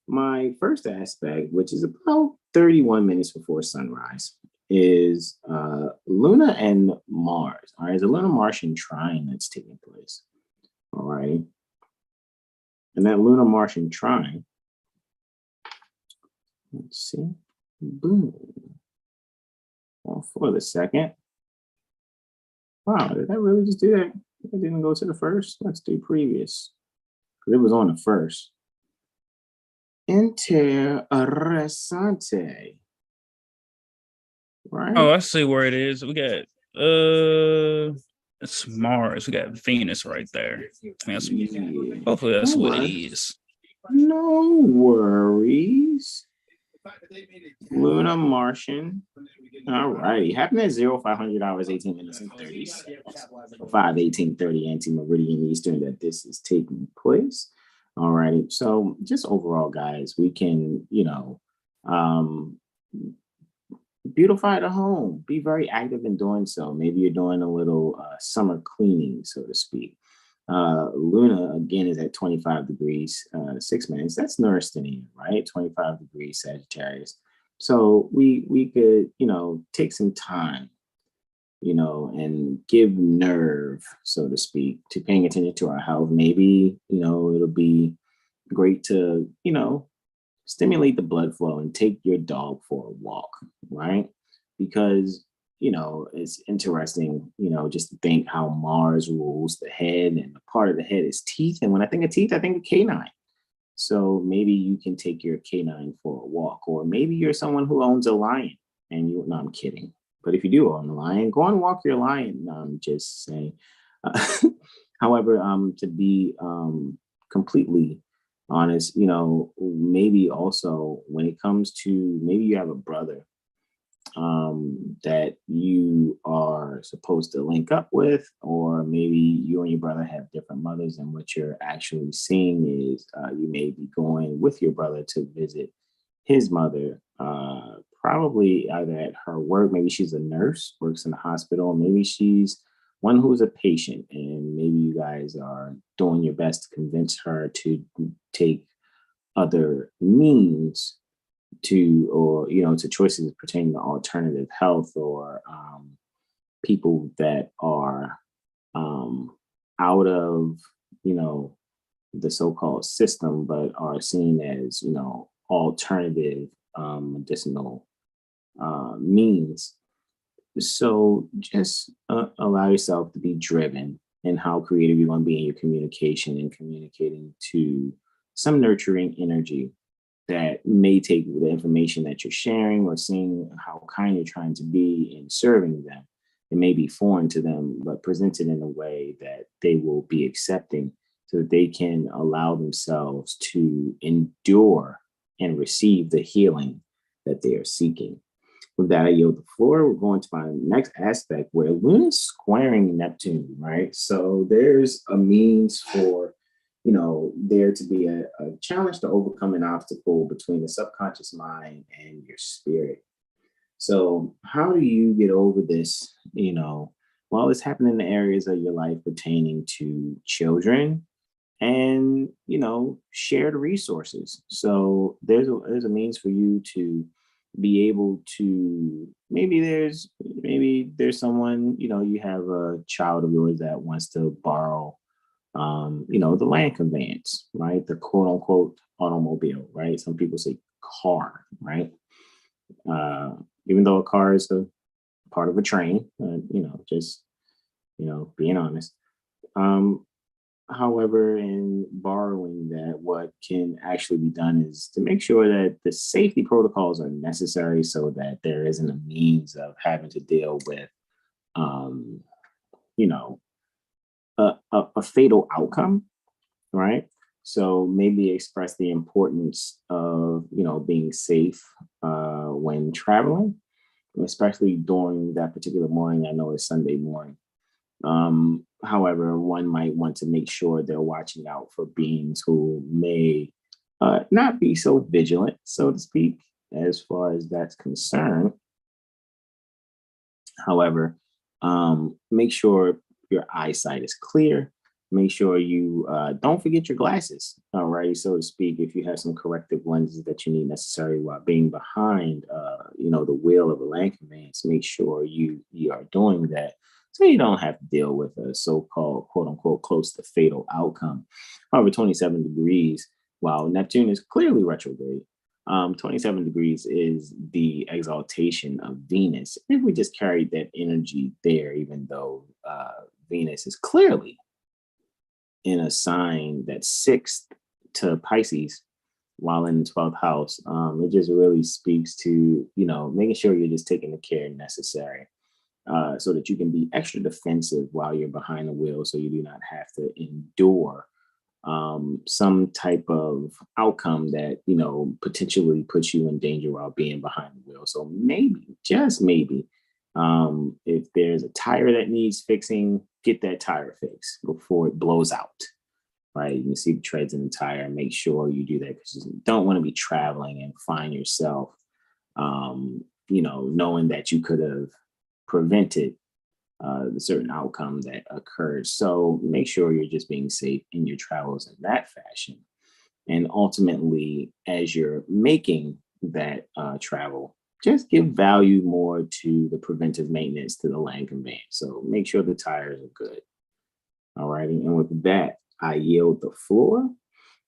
My first aspect, which is about 31 minutes before sunrise, is Luna and Mars. All right, it's a lunar Martian trine that's taking place. All right. And that lunar Martian trine, let's see, boom. Well, for the second. Wow, did I really just do that? I didn't go to the first. Let's do previous. because it was on the first. Interessante. Right? Oh, I see where it is. We got it's Mars. We got Venus right there. Hopefully that's what it is. No worries. Luna Martian. All righty. Happening at 0500 hours, 18 minutes and 30 seconds. 5:18:30 anti-meridian Eastern that this is taking place. All righty. So just overall, guys, we can, beautify the home. Be very active in doing so. Maybe you're doing a little summer cleaning, so to speak. Luna again is at 25 degrees 6 minutes. That's Neurasthenia, right? 25 degrees Sagittarius. So we could take some time, and give nerve, so to speak, to paying attention to our health. Maybe it'll be great to stimulate the blood flow and take your dog for a walk, right? Because it's interesting, just to think how Mars rules the head, and the part of the head is teeth. And when I think of teeth, I think of canine. So maybe you can take your canine for a walk, or maybe you're someone who owns a lion and no, I'm kidding. But if you do own a lion, go and walk your lion. No, I'm just saying. However, to be completely honest, maybe also when it comes to, maybe you have a brother that you are supposed to link up with, or maybe you and your brother have different mothers, and what you're actually seeing is you may be going with your brother to visit his mother, probably either at her work. Maybe she's a nurse, works in the hospital, or maybe she's one who's a patient, and maybe you guys are doing your best to convince her to take other means to choices pertaining to alternative health, or people that are out of the so-called system, but are seen as alternative medicinal means. So just allow yourself to be driven in how creative you want to be in your communication, and communicating to some nurturing energy that may take the information that you're sharing, or seeing how kind you're trying to be in serving them. It may be foreign to them, but presented in a way that they will be accepting, so that they can allow themselves to endure and receive the healing that they are seeking. With that, I yield the floor. We're going to my next aspect, where Luna's squaring Neptune, right? So there's a means for there to be a challenge to overcome an obstacle between the subconscious mind and your spirit. So how do you get over this? Well, it's happening in the areas of your life pertaining to children and, shared resources. So there's a means for you to be able to, maybe there's someone, you have a child of yours that wants to borrow the land conveyance, right? The quote unquote automobile, right? Some people say car, right? Even though a car is a part of a train, being honest. However, in borrowing that, what can actually be done is to make sure that the safety protocols are necessary, so that there isn't a means of having to deal with, a fatal outcome, right? So maybe express the importance of, being safe when traveling, especially during that particular morning. I know it's Sunday morning. However, one might want to make sure they're watching out for beings who may not be so vigilant, so to speak, as far as that's concerned. However, make sure your eyesight is clear. Make sure you don't forget your glasses, all right, so to speak. If you have some corrective lenses that you need necessary while being behind, the wheel of a land conveyance, make sure you are doing that, so you don't have to deal with a so-called quote unquote close to fatal outcome. However, 27 degrees, while Neptune is clearly retrograde, 27 degrees is the exaltation of Venus. If we just carried that energy there, even though Venus is clearly in a sign that's sixth to Pisces while in the 12th house. It just really speaks to, making sure you're just taking the care necessary so that you can be extra defensive while you're behind the wheel, so you do not have to endure some type of outcome that, potentially puts you in danger while being behind the wheel. So maybe, just maybe, if there's a tire that needs fixing, get that tire fixed before it blows out, right? You can see the treads in the tire. Make sure you do that, because you don't want to be traveling and find yourself, knowing that you could have prevented the certain outcome that occurs. So make sure you're just being safe in your travels in that fashion. And ultimately, as you're making that travel, just give value more to the preventive maintenance, to the land conveyance. So make sure the tires are good. All righty. And with that, I yield the floor.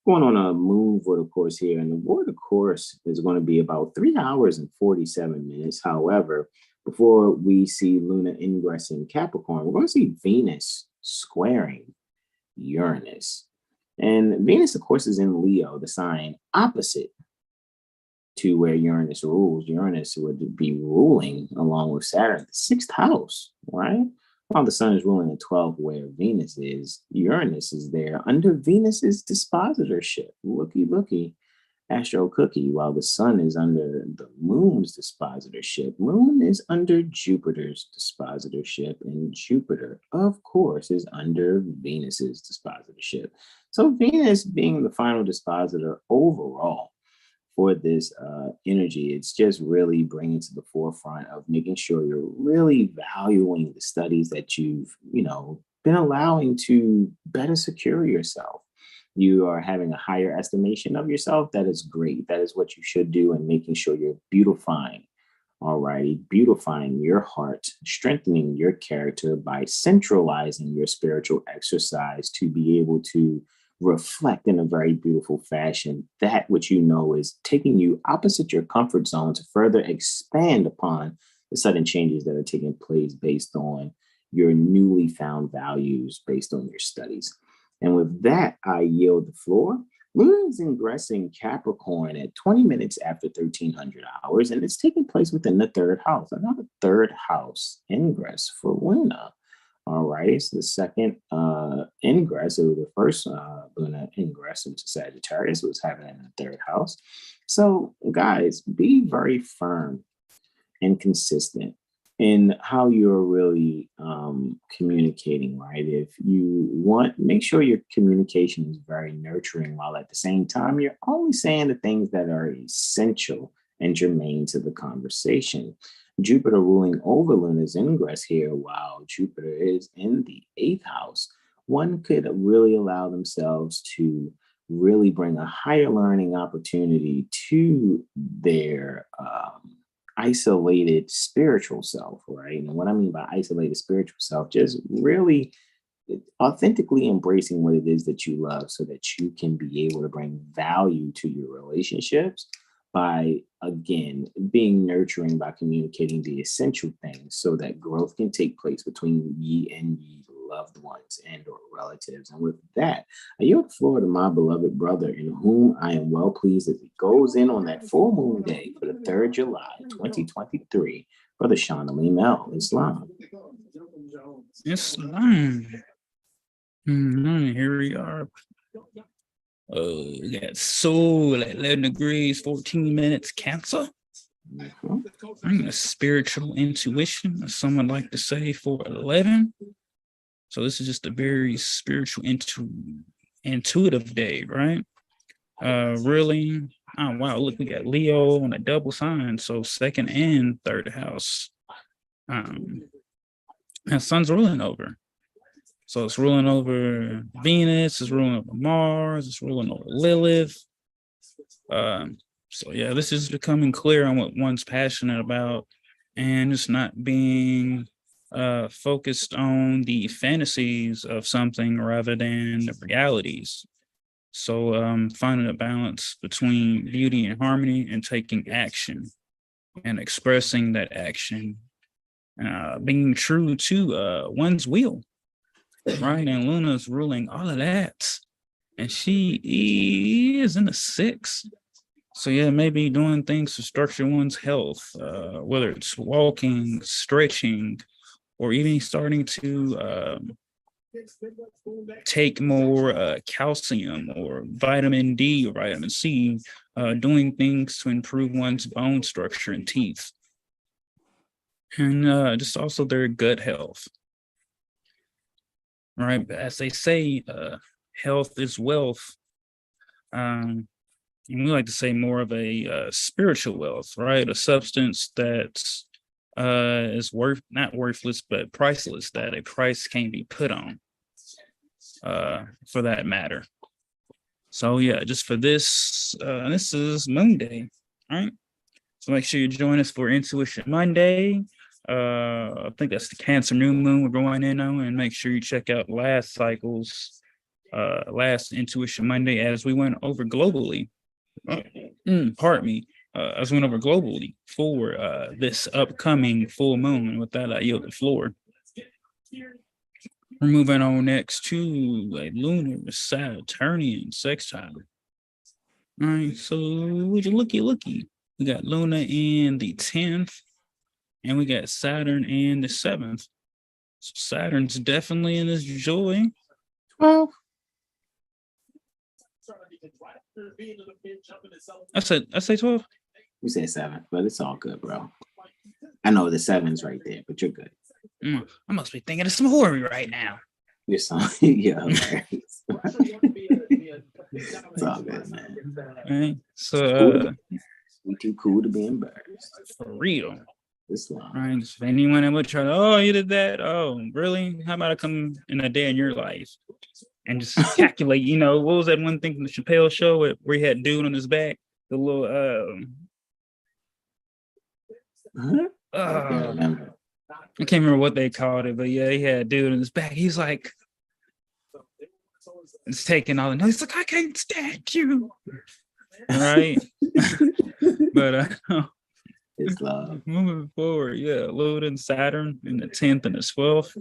Going on a moon vorticourse here. And the vorticourse is going to be about 3 hours and 47 minutes. However, before we see Luna ingress in Capricorn, we're going to see Venus squaring Uranus. And Venus, of course, is in Leo, the sign opposite to where Uranus rules. Uranus would be ruling along with Saturn, the 6th house, right? While the sun is ruling in 12th, where Venus is, Uranus is there under Venus's dispositorship. Looky, Astro Cookie, while the sun is under the moon's dispositorship. Moon is under Jupiter's dispositorship, and Jupiter, of course, is under Venus's dispositorship. So Venus being the final dispositor overall for this energy, it's just really bringing to the forefront of making sure you're really valuing the studies that you've, been allowing to better secure yourself. You are having a higher estimation of yourself. That is great. That is what you should do, and making sure you're beautifying. All righty, beautifying your heart, strengthening your character by centralizing your spiritual exercise to be able to reflect in a very beautiful fashion that which is taking you opposite your comfort zone to further expand upon the sudden changes that are taking place based on your newly found values, based on your studies. And with that, I yield the floor. Luna is ingressing Capricorn at 20 minutes after 1300 hours, and it's taking place within the 3rd house. Another 3rd house ingress for Luna. All right, it's the second ingress. It was the first Luna ingress into Sagittarius. It was happening in the 3rd house. So, guys, be very firm and consistent in how you're really communicating, right? If you make sure your communication is very nurturing, while at the same time, you're only saying the things that are essential and germane to the conversation. Jupiter ruling over Luna's ingress here, while Jupiter is in the 8th house, one could really allow themselves to really bring a higher learning opportunity to their isolated spiritual self, right? And what I mean by isolated spiritual self, just really authentically embracing what it is that you love, so that you can be able to bring value to your relationships by, again, being nurturing, by communicating the essential things, so that growth can take place between ye and ye loved ones and or relatives. And with that, I yield the floor to my beloved brother, in whom I am well pleased as he goes in on that full moon day for the 3rd July 2023. Brother Sean Alim El, Islam. Here we are. We got Soul at 11 degrees, 14 minutes, Cancer. I'm a spiritual intuition, as someone like to say, for 11. So this is just a very spiritual, intuitive day, right? Really, oh wow, look, we got Leo on a double sign, so 2nd and 3rd house. And sun's ruling over. So it's ruling over Venus, it's ruling over Mars, it's ruling over Lilith. So yeah, this is becoming clear on what one's passionate about, and it's not being focused on the fantasies of something rather than the realities. So finding a balance between beauty and harmony, and taking action and expressing that action, being true to one's will. right? And Luna's ruling all of that. And she is in the 6th. So yeah, maybe doing things to structure one's health, whether it's walking, stretching, or even starting to take more calcium or vitamin D or vitamin C, doing things to improve one's bone structure and teeth. And just also their gut health. Right, as they say, health is wealth. And we like to say more of a spiritual wealth, right? A substance that is not worthless, but priceless, that a price can be put on, for that matter. So yeah, just for this, this is Monday, all right? So make sure you join us for Intuition Monday. I think that's the Cancer New Moon we're going in on, and make sure you check out last cycle's last Intuition Monday as we went over globally. Pardon me. As we went over globally for this upcoming full moon. And with that, I yield the floor. We're moving on next to a lunar Saturnian sextile. All right, so would you looky. We got Luna in the 10th, and we got Saturn in the 7th. So Saturn's definitely in this joy. 12. I say 12. You said 7, but it's all good, bro. I know the 7's right there, but you're good. I must be thinking of some Horary right now. You're so hilarious. It's all good, man. All right, so we too cool to be embarrassed. for real. This long. All right, if anyone ever try to, oh, you did that? Oh, really? How about I come in a day in your life and just calculate? What was that one thing from the Chappelle show where he had dude on his back, the little I can't remember what they called it, but yeah, he had a dude on his back. He's like, it's taking all the notes. He's like, I can't stand you. All right. But it's love. Moving forward, yeah, Luna and Saturn in the 10th and the 12th.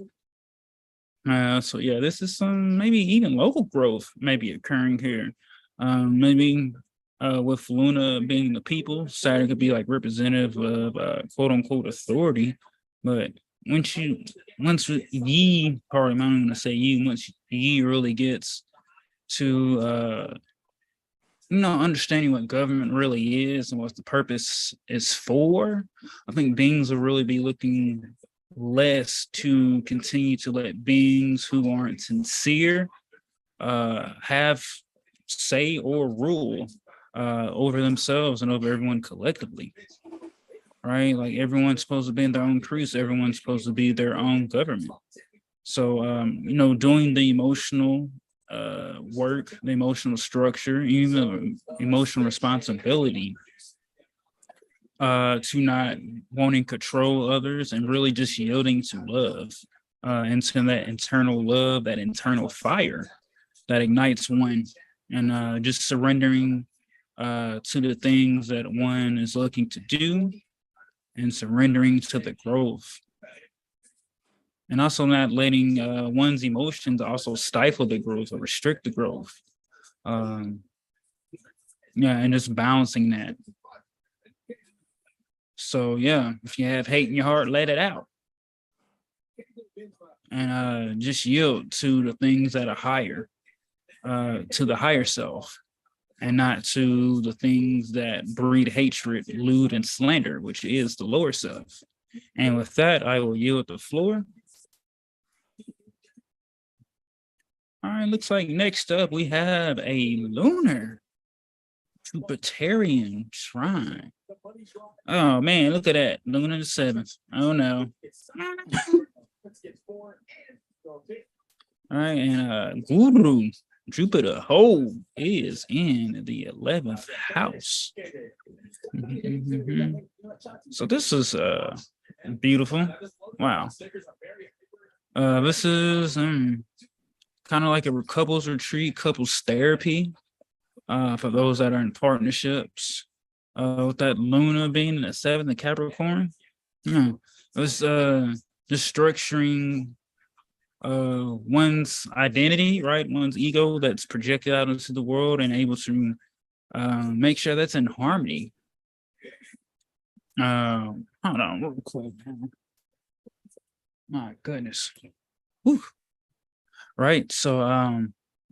So yeah, this is some maybe even local growth maybe occurring here. Maybe with Luna being the people, Saturn could be like representative of quote unquote authority. But once ye really gets to understanding what government really is and what the purpose is for, I think beings will really be looking less to continue to let beings who aren't sincere have say or rule over themselves and over everyone collectively. Right? Like everyone's supposed to be in their own priest, everyone's supposed to be their own government. So doing the emotional work, the emotional structure, even emotional responsibility to not wanting to control others and really just yielding to love, and to that internal love, that internal fire that ignites one, and just surrendering to the things that one is looking to do and surrendering to the growth. And also not letting one's emotions also stifle the growth or restrict the growth. And just balancing that. So yeah, if you have hate in your heart, let it out. And just yield to the things that are higher, to the higher self, and not to the things that breed hatred, lewd, and slander, which is the lower self. And with that, I will yield the floor. All right, looks like next up we have a lunar Jupiterian shrine. Oh man, look at that. Luna the 7th. Oh no. All right, and Guru Jupiter is in the 11th house. So this is beautiful. Wow. This is kind of like a couples retreat, couples therapy, for those that are in partnerships. With that Luna being in the 7th in Capricorn. It's just structuring one's identity, right? One's ego that's projected out into the world and able to make sure that's in harmony. Hold on real quick. My goodness. Whew. Right. So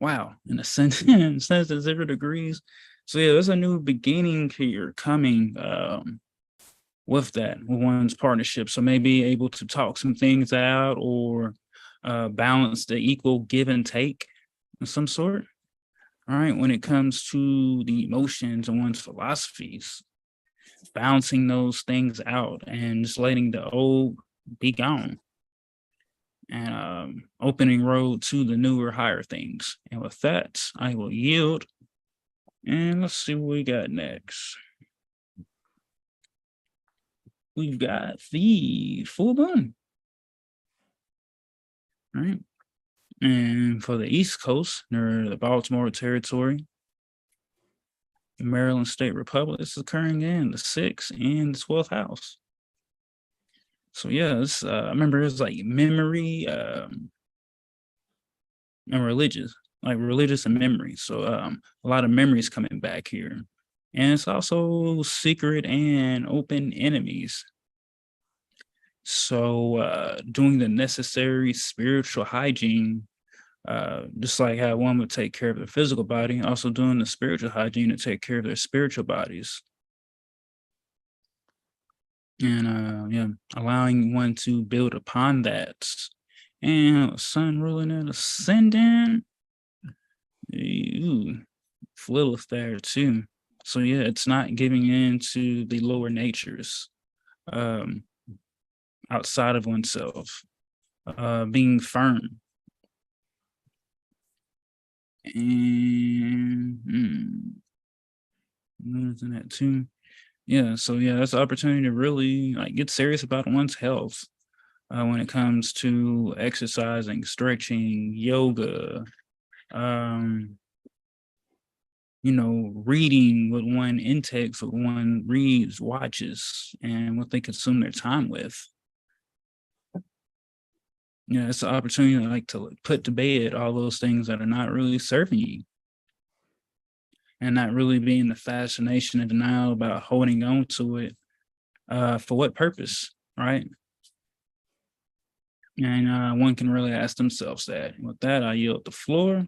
wow, in a sense, in a sense of 0 degrees. So yeah, there's a new beginning here coming with that, with one's partnership. So maybe able to talk some things out or balance the equal give and take of some sort. All right, when it comes to the emotions and one's philosophies, balancing those things out and just letting the old be gone and opening road to the newer, higher things. And with that, I will yield. And let's see what we got next. We've got the full moon. All right. And for the East Coast, near the Baltimore territory, the Maryland State Republic, this is occurring in the 6th and the 12th house. So yeah, it's, I remember it's like memory and religious, like religious and memory. So a lot of memories coming back here. And it's also secret and open enemies. So doing the necessary spiritual hygiene, just like how one would take care of their physical body, also doing the spiritual hygiene to take care of their spiritual bodies. And yeah, allowing one to build upon that. And sun ruling and ascendant. Ooh, Lilith there too. So yeah, it's not giving in to the lower natures outside of oneself, being firm. And that too. Yeah, so yeah, that's an opportunity to really like get serious about one's health when it comes to exercising, stretching, yoga, reading what one intakes, what one reads, watches, and what they consume their time with. Yeah, it's an opportunity to put to bed all those things that are not really serving you. And not really being the fascination and denial about holding on to it. For what purpose, right? And one can really ask themselves that. With that, I yield the floor.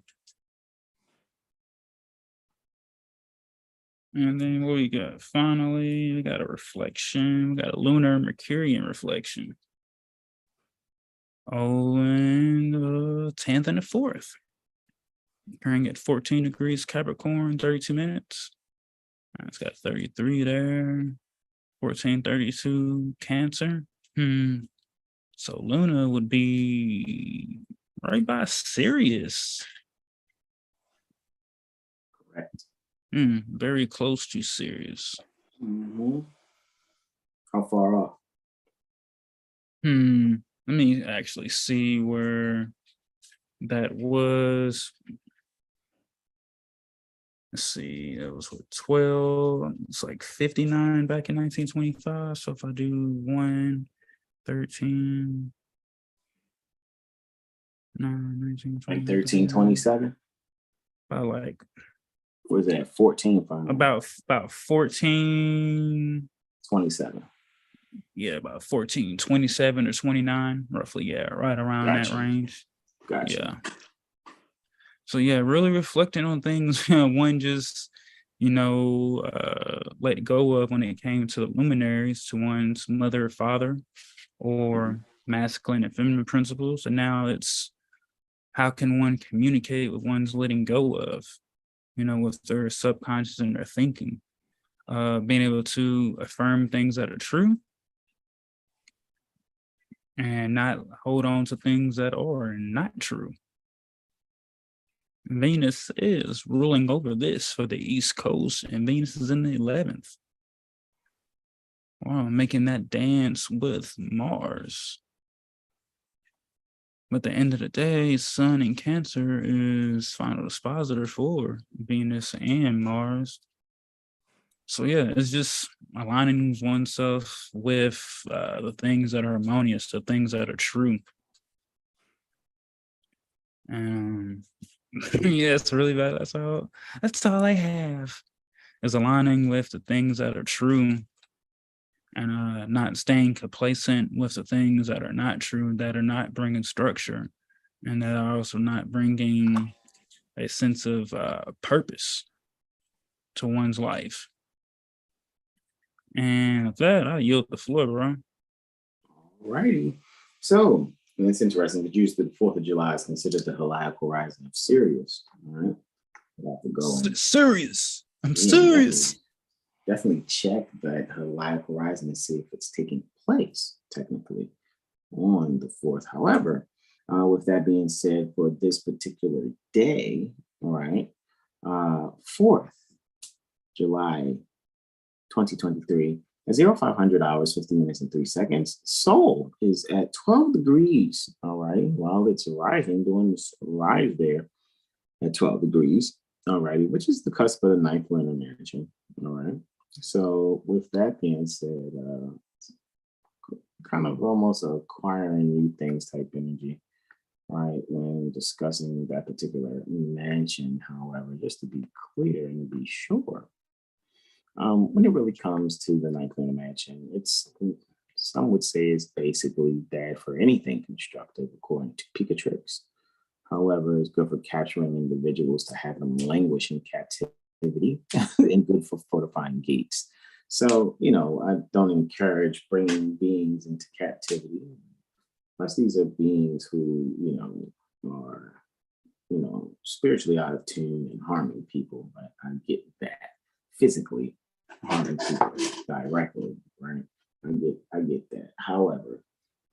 And then what we got? Finally, we got a reflection. We got a lunar Mercurian reflection. Oh, and the 10th and the 4th. Occurring at 14 degrees Capricorn, 32 minutes. It's got 33 there. 1432 Cancer. So Luna would be right by Sirius. Correct. Very close to Sirius. How far off? Let me actually see where that was. Let's see, that was what, 12. It's like 59 back in 1925. So if I do 1, 13, 9, 19, like 1327. About like, where's that? 14 from? About 1427. Yeah, about 1427 or 29, roughly. Yeah, right around that range. Gotcha. Yeah. So yeah, really reflecting on things one just, let go of when it came to the luminaries, to one's mother or father, or masculine and feminine principles. And now it's how can one communicate with one's letting go of, with their subconscious and their thinking, being able to affirm things that are true and not hold on to things that are not true. Venus is ruling over this for the East Coast, and Venus is in the 11th. Wow, making that dance with Mars. But at the end of the day, Sun in Cancer is final dispositor for Venus and Mars. So yeah, it's just aligning oneself with the things that are harmonious, the things that are true. Yeah, it's really bad. That's all I have is aligning with the things that are true and not staying complacent with the things that are not true, that are not bringing structure, and that are also not bringing a sense of purpose to one's life. And with that, I'll yield the floor, bro. Alrighty. So, and it's interesting that use the 4th of July is considered the heliacal rising of Sirius. All right. We'll have to go serious. I'm serious. Definitely check that heliacal rising and see if it's taking place technically on the 4th. However, with that being said, for this particular day, all right, 4th July 2023, at 0500 hours, 50 minutes, and 3 seconds, Sol is at 12 degrees, all right, while it's rising, doing this rise there at 12 degrees, all righty, which is the cusp of the 9th lunar mansion, all right. So with that being said, kind of almost acquiring new things type energy, right, when discussing that particular mansion. However, just to be clear and to be sure, when it really comes to the 9th lunar mansion, it's, some would say, it's basically bad for anything constructive, according to Picatrix. However, it's good for capturing individuals to have them languish in captivity and good for fortifying gates. So, I don't encourage bringing beings into captivity. Plus, these are beings who, are, spiritually out of tune and harming people. But I get that. Physically harming people directly, right? I get that. However,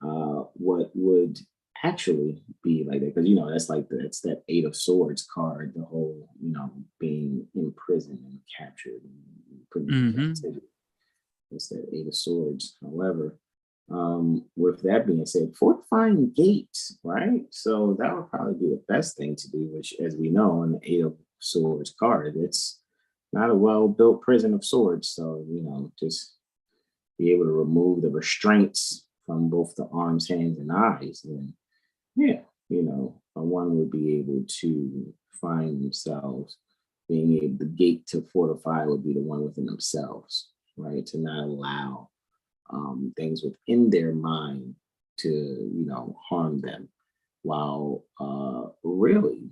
what would actually be like that, because that's like it's that 8 of Swords card, the whole being imprisoned and captured and put in captivity. It's that 8 of Swords. However, with that being said, fortifying gates, right? So that would probably be the best thing to do, which, as we know, in the 8 of Swords card, it's not a well-built prison of swords. So, just be able to remove the restraints from both the arms, hands, and eyes. And yeah, one would be able to find themselves being able, the gate to fortify would be the one within themselves, right? To not allow things within their mind to, harm them, while really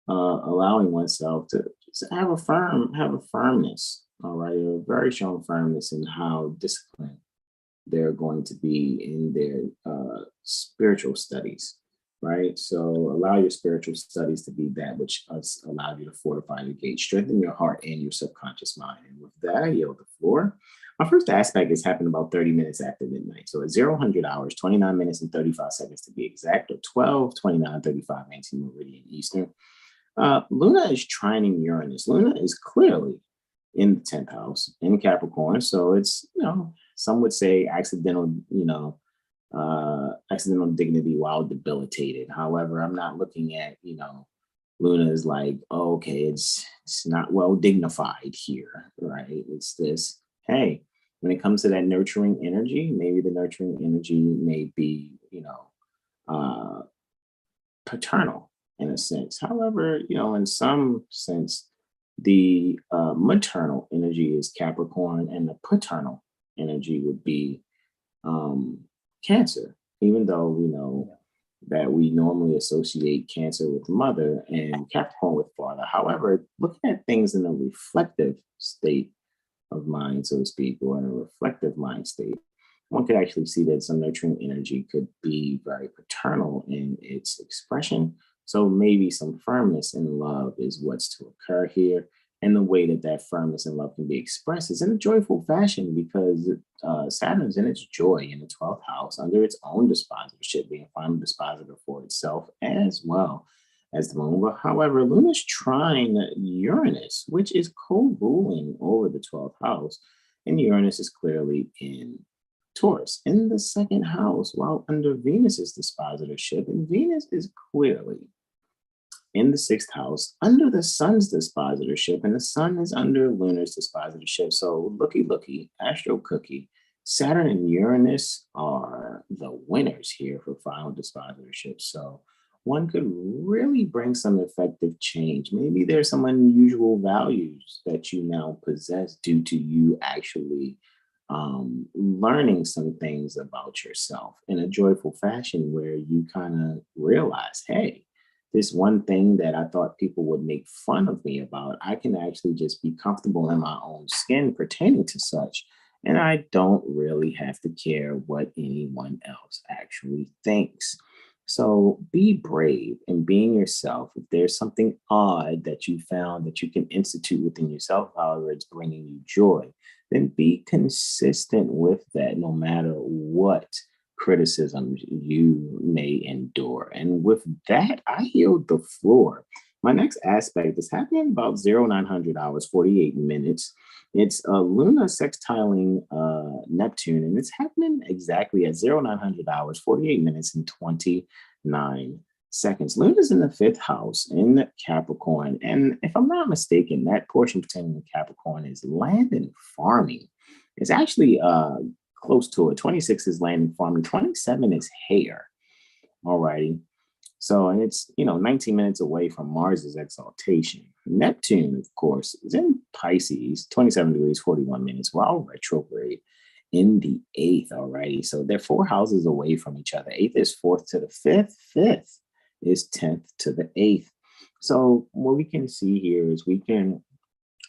allowing oneself to just have a firmness, all right, a very strong firmness in how disciplined they're going to be in their spiritual studies, right? So allow your spiritual studies to be that which has allowed you to fortify your gate, strengthen your heart and your subconscious mind. And with that, I yield the floor. My first aspect is happening about 30 minutes after midnight. So at 0000 hours, 29 minutes and 35 seconds to be exact, or 12:29:35 Meridian Eastern. Luna is trining Uranus. Luna is clearly in the 10th house in Capricorn. So it's, some would say accidental dignity while debilitated. However, I'm not looking at, Luna is like, oh, okay, it's not well dignified here, right? It's this, hey, when it comes to that nurturing energy, maybe the nurturing energy may be, paternal in a sense. However, in some sense, the maternal energy is Capricorn and the paternal energy would be Cancer, even though we know that we normally associate Cancer with mother and Capricorn with father. However, looking at things in a reflective state of mind, so to speak, or in a reflective mind state, one could actually see that some nurturing energy could be very paternal in its expression. So maybe some firmness and love is what's to occur here. And the way that firmness and love can be expressed is in a joyful fashion, because Saturn's in its joy in the 12th house under its own dispositorship, being final dispositor for itself as well as the moon. But however, Luna's trine Uranus, which is co-ruling over the 12th house, and Uranus is clearly in Taurus in the 2nd house, while under Venus's dispositorship, and Venus is clearly in the 6th house under the sun's dispositorship, and the sun is under Lunar's dispositorship. So looky, Astro Cookie, Saturn and Uranus are the winners here for final dispositorship. So one could really bring some effective change. Maybe there's some unusual values that you now possess due to you actually learning some things about yourself in a joyful fashion where you kind of realize, hey, this one thing that I thought people would make fun of me about, I can actually just be comfortable in my own skin pertaining to such. And I don't really have to care what anyone else actually thinks. So be brave in being yourself. If there's something odd that you found that you can institute within yourself, however, it's bringing you joy, then be consistent with that no matter what criticism you may endure. And with that, I yield the floor. My next aspect is happening about 0900 hours, 48 minutes. It's Luna sextiling Neptune, and it's happening exactly at 0900 hours, 48 minutes, and 29 seconds. Luna's in the fifth house in Capricorn. And if I'm not mistaken, that portion pertaining to Capricorn is land and farming. It's actually close to it. 26 is land and farming, 27 is hair. All righty. So, and it's, 19 minutes away from Mars's exaltation. Neptune, of course, is in Pisces, 27 degrees, 41 minutes, while retrograde in the eighth. All righty. So they're 4 houses away from each other. Eighth is fourth to the fifth. Fifth is 10th to the eighth. So what we can see here is we can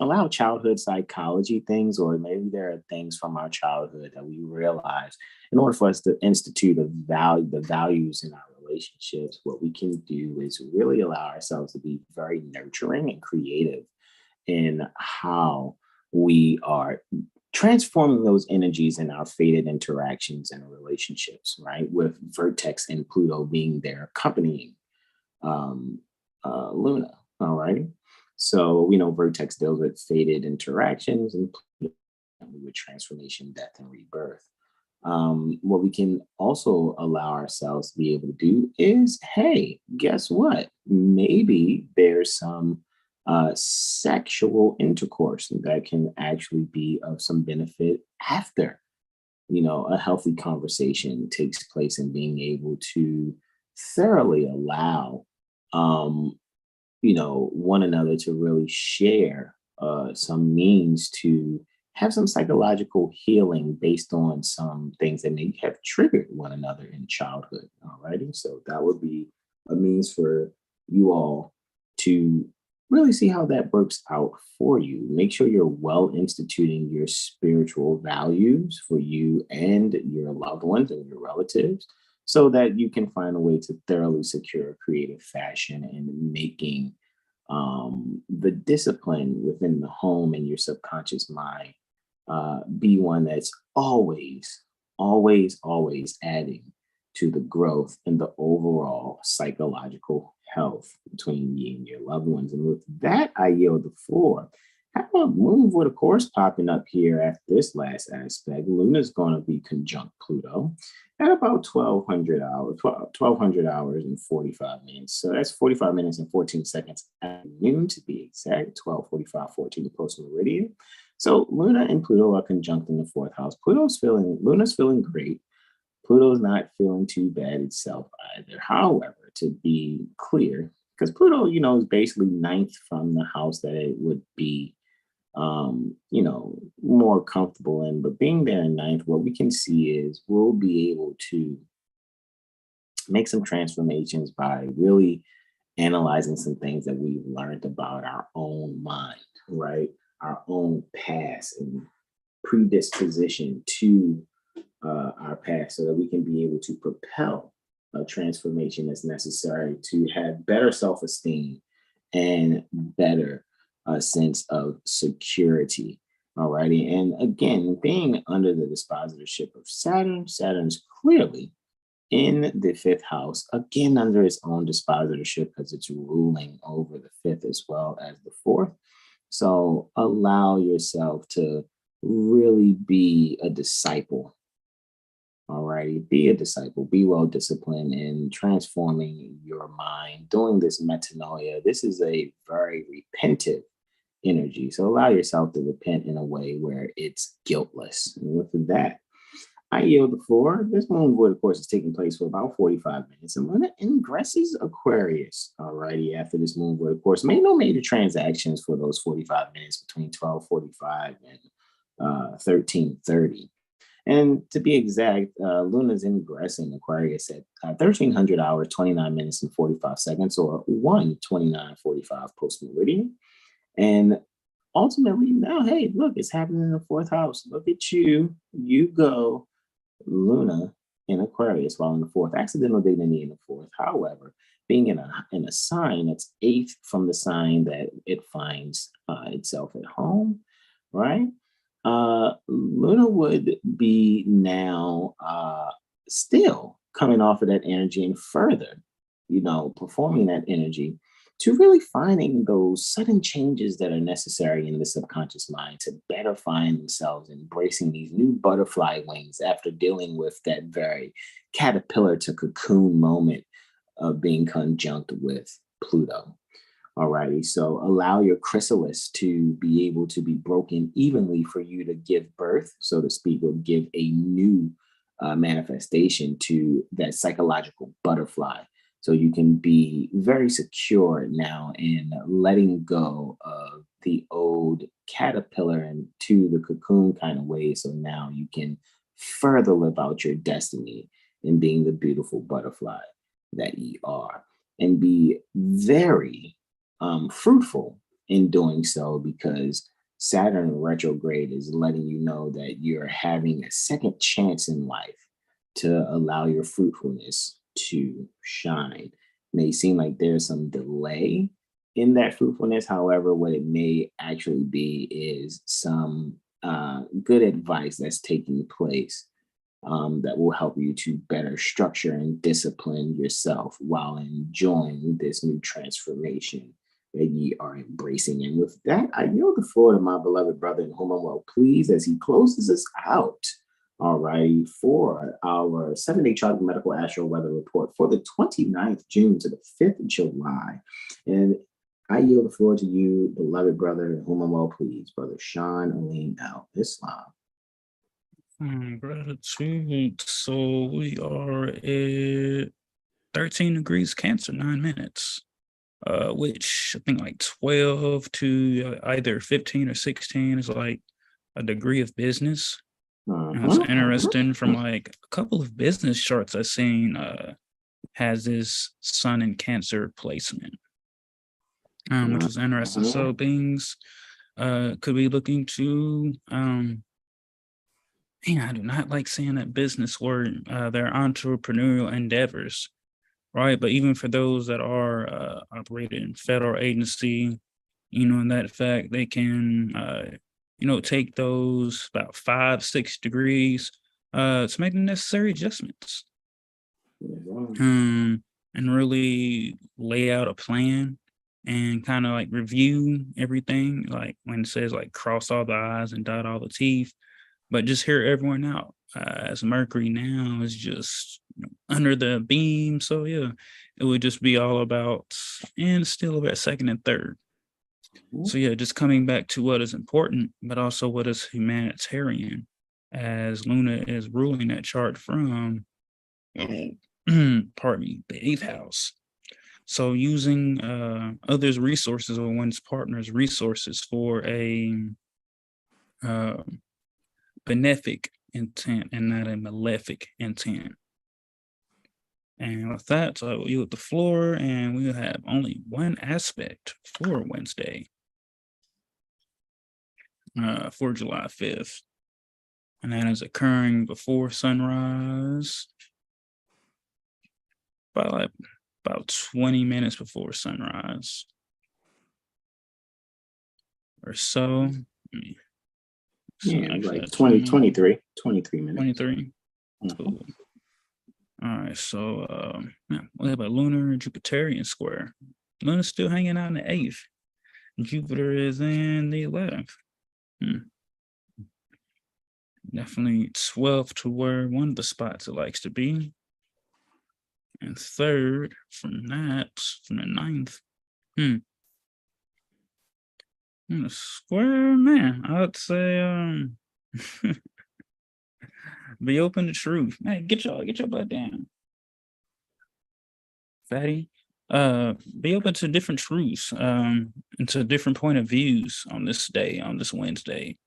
allow childhood psychology things, or maybe there are things from our childhood that we realize in order for us to institute the values in our relationships. What we can do is really allow ourselves to be very nurturing and creative in how we are transforming those energies in our fated interactions and relationships, right? With Vertex and Pluto being there accompanying Luna, all right? So we know Vertex deals with fated interactions and with transformation, death, and rebirth. What we can also allow ourselves to be able to do is, hey, guess what? Maybe there's some sexual intercourse that can actually be of some benefit after, a healthy conversation takes place, and being able to thoroughly allow one another to really share some means to have some psychological healing based on some things that may have triggered one another in childhood. All righty. So that would be a means for you all to really see how that works out for you. Make sure you're well instituting your spiritual values for you and your loved ones and your relatives, so that you can find a way to thoroughly secure a creative fashion and making the discipline within the home and your subconscious mind be one that's always, always, always adding to the growth and the overall psychological health between you and your loved ones. And with that, I yield the floor. How about Moon with a course popping up here after this last aspect? Luna's going to be conjunct Pluto at about 1200 hours and 45 minutes. So that's 45 minutes and 14 seconds at noon, to be exact, 12:45, 14 post meridian. So Luna and Pluto are conjunct in the fourth house. Luna's feeling great. Pluto's not feeling too bad itself either. However, to be clear, because Pluto, is basically ninth from the house that it would be, more comfortable in. But being there in ninth, what we can see is we'll be able to make some transformations by really analyzing some things that we've learned about our own mind, right? Our own past and predisposition to our past, so that we can be able to propel a transformation that's necessary to have better self-esteem and better sense of security. Alrighty. And again, being under the dispositorship of Saturn's clearly in the fifth house, again under its own dispositorship, because it's ruling over the fifth as well as the fourth. So allow yourself to really be a disciple. All righty. Be a disciple. Be well disciplined in transforming your mind, doing this metanoia. This is a very repentive energy. So allow yourself to repent in a way where it's guiltless. And with that, I yield the floor. This moon void, of course, is taking place for about 45 minutes, and Luna ingresses Aquarius. Alrighty, after this moon void, of course, made no major transactions for those 45 minutes between 12:45 and 13:30. And to be exact, Luna's ingressing Aquarius at 1300 hours, 29 minutes, and 45 seconds, or 1:29:45 post meridian. And ultimately, now, hey, look, it's happening in the fourth house. Look at you. You go, Luna in Aquarius while in the fourth. Accidental dignity in the fourth. However, being in a sign that's eighth from the sign that it finds itself at home, right? Luna would be now still coming off of that energy and further, performing that energy to really finding those sudden changes that are necessary in the subconscious mind to better find themselves, embracing these new butterfly wings after dealing with that very caterpillar to cocoon moment of being conjunct with Pluto. Alrighty, so allow your chrysalis to be able to be broken evenly for you to give birth, so to speak, or give a new manifestation to that psychological butterfly. So you can be very secure now in letting go of the old caterpillar and to the cocoon kind of way. So now you can further live out your destiny in being the beautiful butterfly that you are, and be very fruitful in doing so, because Saturn retrograde is letting you know that you're having a second chance in life to allow your fruitfulness to shine. May seem like there's some delay in that fruitfulness. However, what it may actually be is some good advice that's taking place that will help you to better structure and discipline yourself while enjoying this new transformation that ye are embracing. And with that, I yield the floor to my beloved brother, in whom I'm well pleased, as he closes us out. All right, for our 7-day chart medical astro weather report for the 29th June to the 5th July. And I yield the floor to you, beloved brother, in whom I'm well pleased, Brother Sean Alim Al Islam. Gratitude. So we are at 13 degrees Cancer, 9 minutes. Which I think like 12 to either 15 or 16 is like a degree of business. And it's interesting from like a couple of business charts I've seen has this Sun in Cancer placement, which is interesting. So things could be looking to, I do not like saying that business word, their entrepreneurial endeavors. Right, but even for those that are operating in federal agency, in that fact, they can, take those about 5-6 degrees to make the necessary adjustments, and really lay out a plan and kind of like review everything, like when it says like cross all the I's and dot all the T's, but just hear everyone out. As Mercury now is just under the beam. So yeah, it would just be all about, and still about second and third. So yeah, just coming back to what is important, but also what is humanitarian, as Luna is ruling that chart from, pardon me, the 8th house. So using others' resources or one's partner's resources for a benefic intent and not a malefic intent. And with that, so I will yield the floor, and we'll have only one aspect for Wednesday, for July 5th. And that is occurring before sunrise, about 20 minutes before sunrise or so. Yeah, like 23 minutes. 23. Cool. All right, so we have a lunar and Jupiterian square. Luna's still hanging out in the 8th. Jupiter is in the 11th. Definitely 12th to where one of the spots it likes to be. And 3rd from the 9th. The square, man, I would say Be open to truth. Man, get your butt down, fatty. Be open to different truths, and to different point of views on this day, on this Wednesday.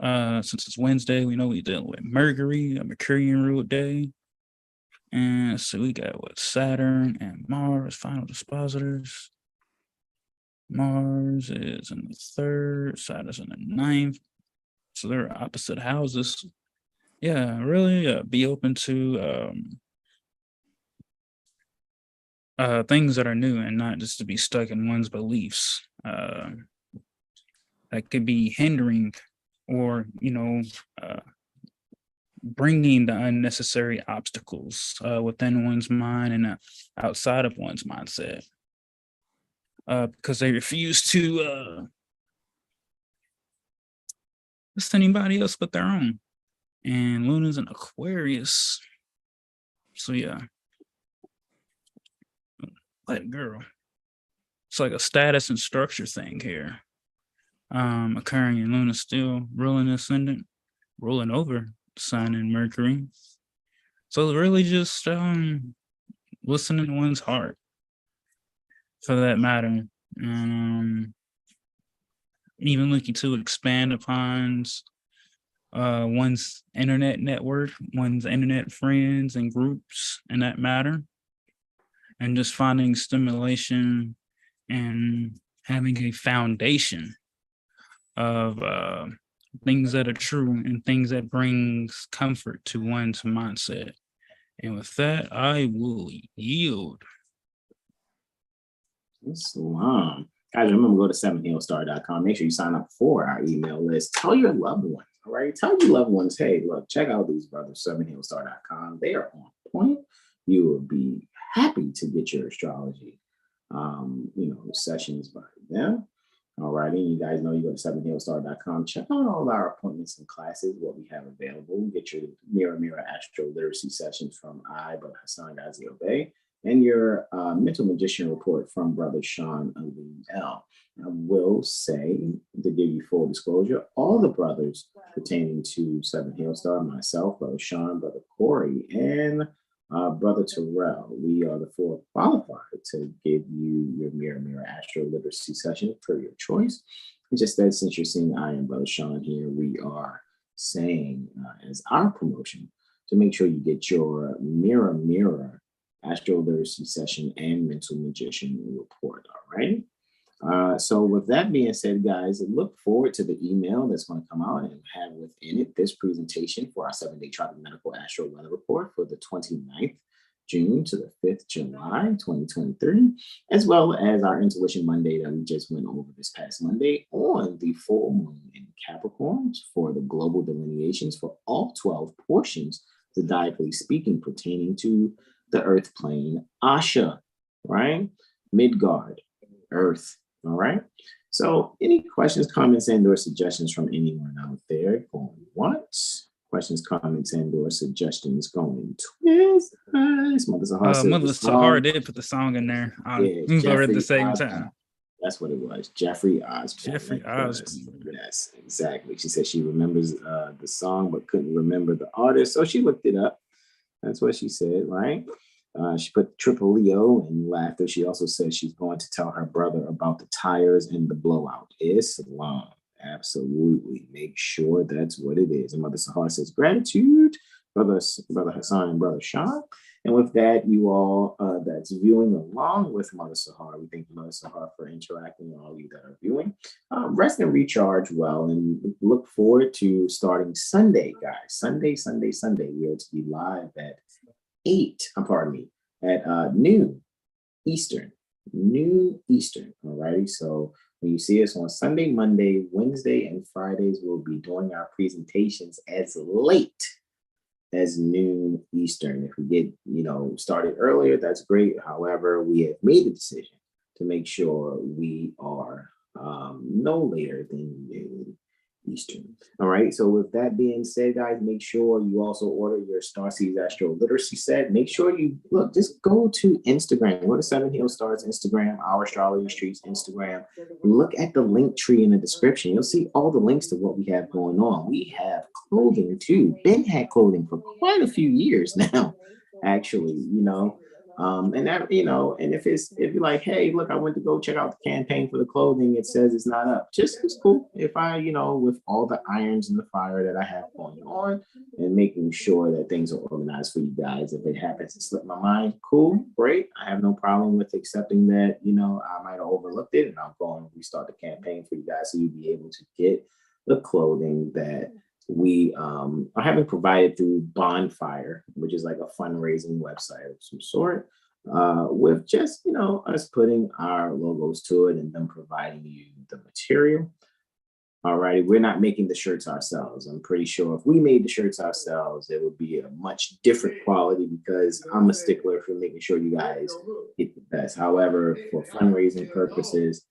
Since it's Wednesday, we know we're dealing with Mercury, a Mercurian ruled day. And so we got what, Saturn and Mars, final dispositors. Mars is in the 3rd, Saturn's in the 9th. So they're opposite houses. Yeah, really be open to things that are new and not just to be stuck in one's beliefs. That could be hindering or, bringing the unnecessary obstacles within one's mind and outside of one's mindset. Because they refuse to listen to anybody else but their own. And Luna's an Aquarius. So yeah. Like girl. It's like a status and structure thing here. Occurring in Luna still ruling ascendant, rolling over Sun and Mercury. So really just listening to one's heart, for that matter. Even looking to expand upon one's internet network, one's internet friends and groups in that matter, and just finding stimulation and having a foundation of things that are true and things that brings comfort to one's mindset. And with that, I will yield. Islam. Guys, remember, go to 7healstar.com. Make sure you sign up for our email list. Tell your loved ones, all right? Tell your loved ones, hey, look, check out these brothers, 7healstar.com. They are on point. You will be happy to get your astrology, sessions by them. All righty, you guys know you go to 7healstar.com. Check out all our appointments and classes, what we have available. Get your Mirror AstroLiteracy sessions from Brother Hassan Ghazi Obey, and your Mental Magician report from Brother Sean Alim L. I will say, to give you full disclosure, all the brothers pertaining to 7 Hailstar, myself, Brother Sean, Brother Corey, and Brother Terrell, we are the 4 qualified to give you your Mirror AstroLiteracy session per your choice. And just that, since you're seeing I and Brother Sean here, we are saying as our promotion to make sure you get your Mirror AstroLiteracy session and Mental Magician report. All right. So with that being said, guys, look forward to the email that's going to come out and have within it this presentation for our 7-day Tropic Medical Astro Weather Report for the 29th June to the 5th July 2023, as well as our Intuition Monday that we just went over this past Monday on the full moon in Capricorn for the global delineations for all 12 portions, zodiacally speaking, pertaining to the Earth plane, Asha, right? Midgard, Earth. All right. So any questions, comments, and or suggestions from anyone out there going once? Questions, comments, and or suggestions going twice? Mother Sahar did put the song in there. Over at the same time. That's what it was. Jeffrey Osborne. Yes, exactly. She said she remembers the song but couldn't remember the artist. So she looked it up. That's what she said, right? She put Triple Leo in laughter. She also said she's going to tell her brother about the tires and the blowout. Islam. Absolutely. Make sure that's what it is. And Mother Sahar says, gratitude, Brother Hassan and Brother Sean. And with that, you all that's viewing along with Mother Sahar, we thank Mother Sahar for interacting with all of you that are viewing. Rest and recharge well, and look forward to starting Sunday, guys. Sunday. We are to be live at noon Eastern. All righty. So when you see us on Sunday, Monday, Wednesday, and Fridays, we'll be doing our presentations as late as noon Eastern. If we get, started earlier, that's great. However, we have made the decision to make sure we are no later than noon Eastern. All right. So with that being said, guys, make sure you also order your Starseeds AstroLiteracy set. Make sure you look, just go to Instagram. Go to Seven Hill Stars Instagram, Our Astrology Street's Instagram. Look at the link tree in the description. You'll see all the links to what we have going on. We have clothing too. Ben had clothing for quite a few years now, actually, and that, and if you're like, hey, look, I went to go check out the campaign for the clothing, it says it's not up. Just it's cool if I, with all the irons in the fire that I have going on and making sure that things are organized for you guys. If it happens to slip my mind, cool, great. I have no problem with accepting that, I might have overlooked it, and I'll go and restart the campaign for you guys so you'll be able to get the clothing that we are having provided through Bonfire, which is like a fundraising website of some sort, with just, us putting our logos to it and them providing you the material. All right, we're not making the shirts ourselves. I'm pretty sure if we made the shirts ourselves, it would be a much different quality because I'm a stickler for making sure you guys get the best. However, for fundraising purposes,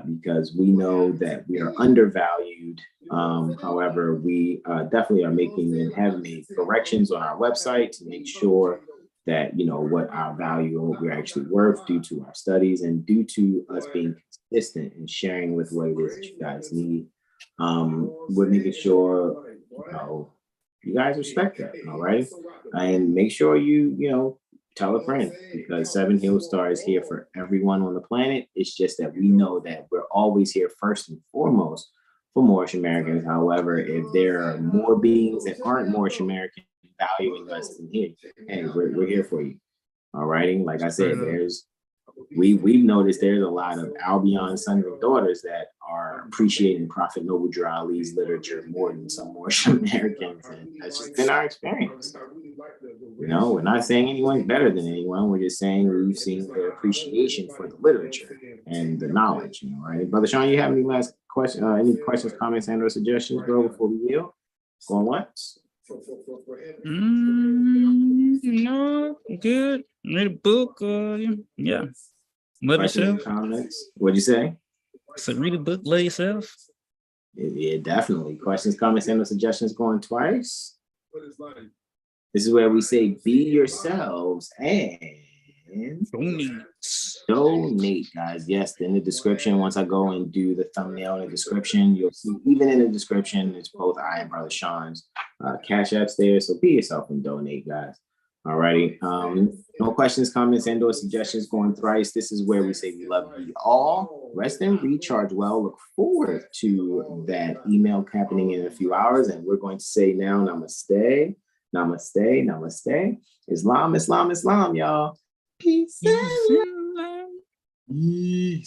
because we know that we are undervalued. However, we definitely are making and have made corrections on our website to make sure that, what our value and what we're actually worth due to our studies and due to us being consistent and sharing with what it is that you guys need. We're making sure, you guys respect that, all right? And make sure you tell a friend, because Seven Hill Star is here for everyone on the planet. It's just that we know that we're always here first and foremost for Moorish Americans. However, if there are more beings that aren't Moorish American valuing us than here, hey, we're here for you. All righty. Like I said, we've noticed there's a lot of Albion sons and daughters that are appreciating Prophet Noble Drew Ali's literature more than some Moorish Americans, and that's just been our experience. We're not saying anyone's better than anyone. We're just saying we've seen the appreciation for the literature and the knowledge. Right, Brother Sean, you have any last question? Any questions, comments, and/or suggestions, bro? Before we yield, going once. No, good. Read a book. Yeah. Love yourself. Comments. What'd you say? So read a book, love yourself. Yeah, definitely. Questions, comments, and suggestions going twice. This is where we say be yourselves and donate, guys. Yes, in the description, once I go and do the thumbnail in the description, you'll see even in the description, it's both I and Brother Sean's Cash Apps there. So be yourself and donate, guys. Alrighty. No questions, comments, and/or suggestions going thrice. This is where we say we love you all. Rest and recharge well. Look forward to that email happening in a few hours. And we're going to say now, namaste, namaste, namaste. Islam, Islam, Islam, y'all. Peace. Peace.